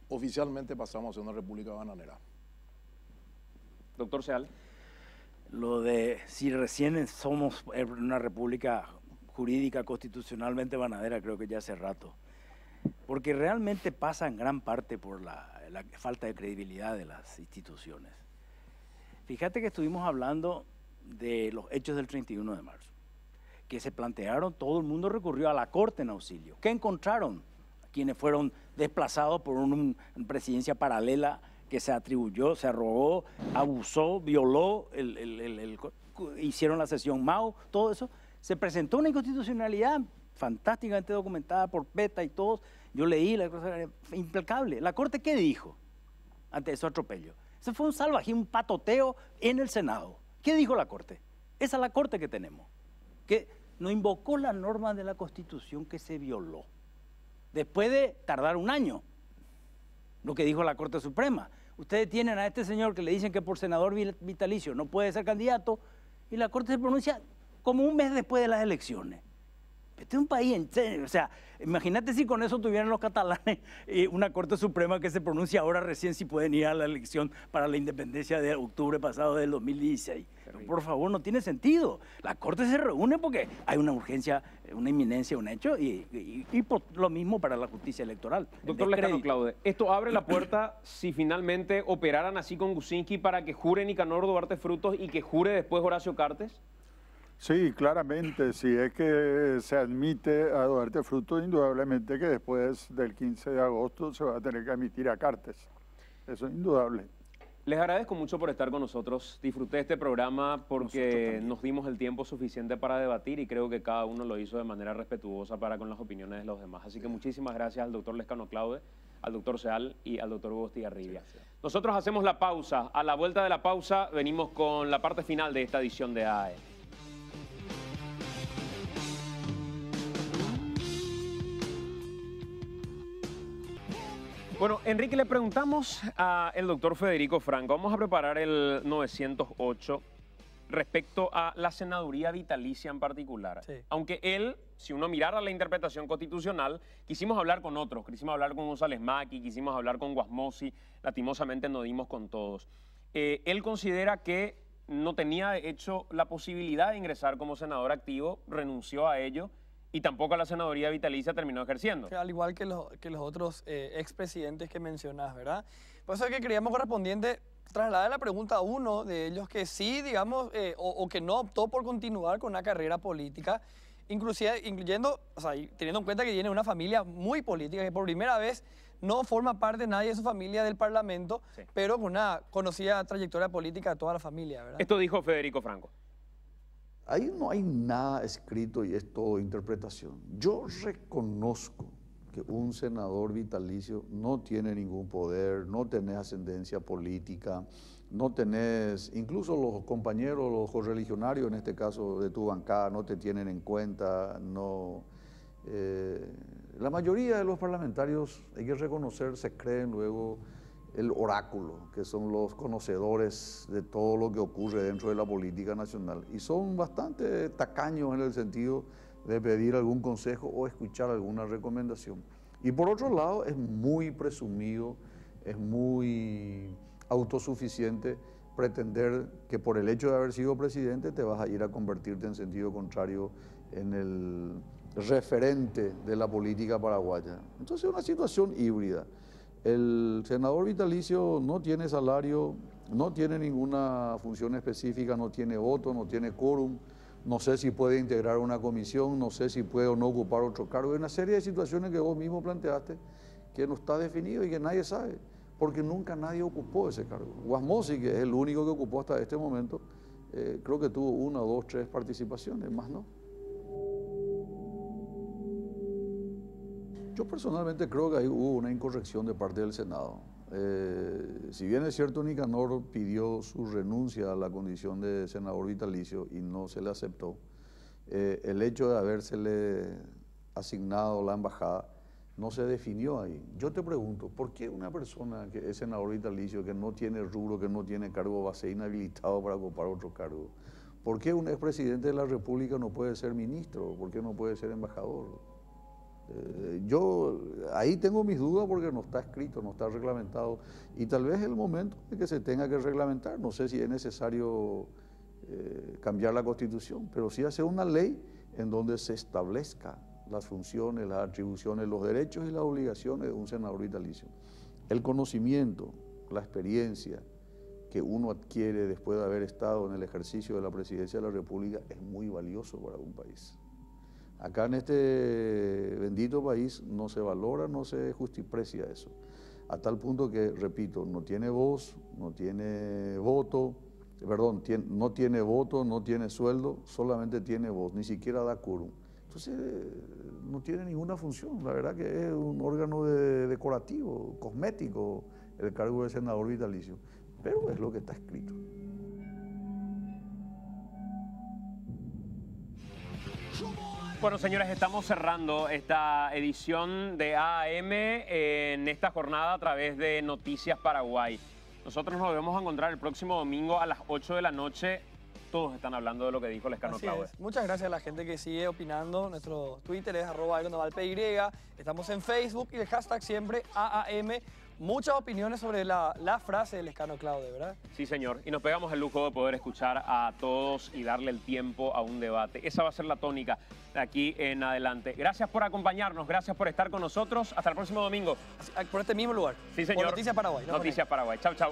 S14: Oficialmente pasamos a ser una república bananera.
S1: Doctor Seal.
S13: Lo de si recién somos una república jurídica constitucionalmente bananera, creo que ya hace rato. Porque realmente pasa en gran parte por la falta de credibilidad de las instituciones. Fíjate que estuvimos hablando de los hechos del 31 de marzo, que se plantearon, todo el mundo recurrió a la Corte en auxilio. ¿Qué encontraron? Quienes fueron desplazados por una presidencia paralela que se atribuyó, se arrogó, abusó, violó, hicieron la sesión Mao, todo eso. Se presentó una inconstitucionalidad fantásticamente documentada por PETA y todos. Yo leí, la cosa era impecable. ¿La Corte qué dijo ante ese atropello? Eso fue un salvajismo, un patoteo en el Senado. ¿Qué dijo la Corte? Esa es la Corte que tenemos, que no invocó la norma de la Constitución que se violó. Después de tardar un año, lo que dijo la Corte Suprema. Ustedes tienen a este señor que le dicen que por senador vitalicio no puede ser candidato, y la Corte se pronuncia como un mes después de las elecciones. Este es un país en serio, o sea, imagínate si con eso tuvieran los catalanes una Corte Suprema que se pronuncia ahora recién si pueden ir a la elección para la independencia de octubre pasado del 2016. Por favor, no tiene sentido. La Corte se reúne porque hay una urgencia, una inminencia, un hecho, y por lo mismo para la justicia electoral.
S1: Doctor Lescano Claude, ¿esto abre la puerta si finalmente operaran así con Gusinski para que jure Nicanor Duarte Frutos y que jure después Horacio Cartes?
S12: Sí, claramente, si es que se admite a Duarte Frutos, indudablemente que después del 15 de agosto se va a tener que admitir a Cartes. Eso es indudable.
S1: Les agradezco mucho por estar con nosotros. Disfruté este programa porque nos dimos el tiempo suficiente para debatir y creo que cada uno lo hizo de manera respetuosa para con las opiniones de los demás. Así que muchísimas gracias al doctor Lescano Claude, al doctor Seal y al doctor Hugo Estigarribia. Nosotros hacemos la pausa. A la vuelta de la pausa venimos con la parte final de esta edición de AE. Bueno, Enrique, le preguntamos al doctor Federico Franco, vamos a preparar el 908 respecto a la senaduría vitalicia en particular. Sí. Aunque él, si uno mirara la interpretación constitucional, quisimos hablar con otros, quisimos hablar con González Maki, quisimos hablar con Guasmosi, lastimosamente no dimos con todos. Él considera que no tenía de hecho la posibilidad de ingresar como senador activo, renunció a ello, y tampoco a la senaduría vitalicia terminó ejerciendo.
S2: Al igual que los otros expresidentes que mencionás, ¿verdad? Por eso es que creíamos correspondiente trasladar la pregunta a uno de ellos que sí, digamos, o que no optó por continuar con una carrera política, incluyendo, o sea, teniendo en cuenta que tiene una familia muy política, que por primera vez no forma parte nadie de su familia del Parlamento, sí, pero con una conocida trayectoria política de toda la familia, ¿verdad?
S1: Esto dijo Federico Franco.
S15: Ahí no hay nada escrito y es todo interpretación. Yo reconozco que un senador vitalicio no tiene ningún poder, no tenés ascendencia política, no tenés, incluso los compañeros, los correligionarios, en este caso de tu bancada, no te tienen en cuenta, no... la mayoría de los parlamentarios, hay que reconocer, se creen luego el oráculo, que son los conocedores de todo lo que ocurre dentro de la política nacional. Y son bastante tacaños en el sentido de pedir algún consejo o escuchar alguna recomendación. Y por otro lado, es muy presumido, es muy autosuficiente pretender que por el hecho de haber sido presidente te vas a ir a convertirte en sentido contrario en el referente de la política paraguaya. Entonces es una situación híbrida. El senador vitalicio no tiene salario, no tiene ninguna función específica, no tiene voto, no tiene quórum, no sé si puede integrar una comisión, no sé si puede o no ocupar otro cargo. Hay una serie de situaciones que vos mismo planteaste que no está definido y que nadie sabe, porque nunca nadie ocupó ese cargo. Guasmosi, que es el único que ocupó hasta este momento, creo que tuvo 1, 2, 3 participaciones, más no. Yo personalmente creo que ahí hubo una incorrección de parte del Senado. Si bien es cierto, Nicanor pidió su renuncia a la condición de senador vitalicio y no se le aceptó, el hecho de habérsele asignado la embajada no se definió ahí. Yo te pregunto, ¿por qué una persona que es senador vitalicio, que no tiene rubro, que no tiene cargo, va a ser inhabilitado para ocupar otro cargo? ¿Por qué un expresidente de la República no puede ser ministro? ¿Por qué no puede ser embajador? Yo ahí tengo mis dudas porque no está escrito, no está reglamentado, y tal vez es el momento de que se tenga que reglamentar. No sé si es necesario cambiar la Constitución, pero sí hacer una ley en donde se establezca las funciones, las atribuciones, los derechos y las obligaciones de un senador vitalicio. El conocimiento, la experiencia que uno adquiere después de haber estado en el ejercicio de la presidencia de la República es muy valioso para un país. Acá en este bendito país no se valora, no se justiprecia eso, a tal punto que, repito, no tiene voz, no tiene voto, perdón, no tiene voto, no tiene sueldo, solamente tiene voz, ni siquiera da quórum. Entonces no tiene ninguna función, la verdad que es un órgano decorativo, cosmético, el cargo de senador vitalicio, pero es lo que está escrito.
S1: Bueno, señores, estamos cerrando esta edición de AM en esta jornada a través de Noticias Paraguay. Nosotros nos vamos a encontrar el próximo domingo a las 8 de la noche. Todos están hablando de lo que dijo Lescano Claude.
S2: Muchas gracias a la gente que sigue opinando. Nuestro Twitter es @AironNavalPY. Estamos en Facebook y el hashtag siempre AAM. Muchas opiniones sobre la frase de Lescano Claude, ¿verdad?
S1: Sí, señor. Y nos pegamos el lujo de poder escuchar a todos y darle el tiempo a un debate. Esa va a ser la tónica de aquí en adelante. Gracias por acompañarnos, gracias por estar con nosotros. Hasta el próximo domingo.
S2: Por este mismo lugar.
S1: Sí, señor.
S2: Por Noticias Paraguay.
S1: Noticias Paraguay. Chau, chau.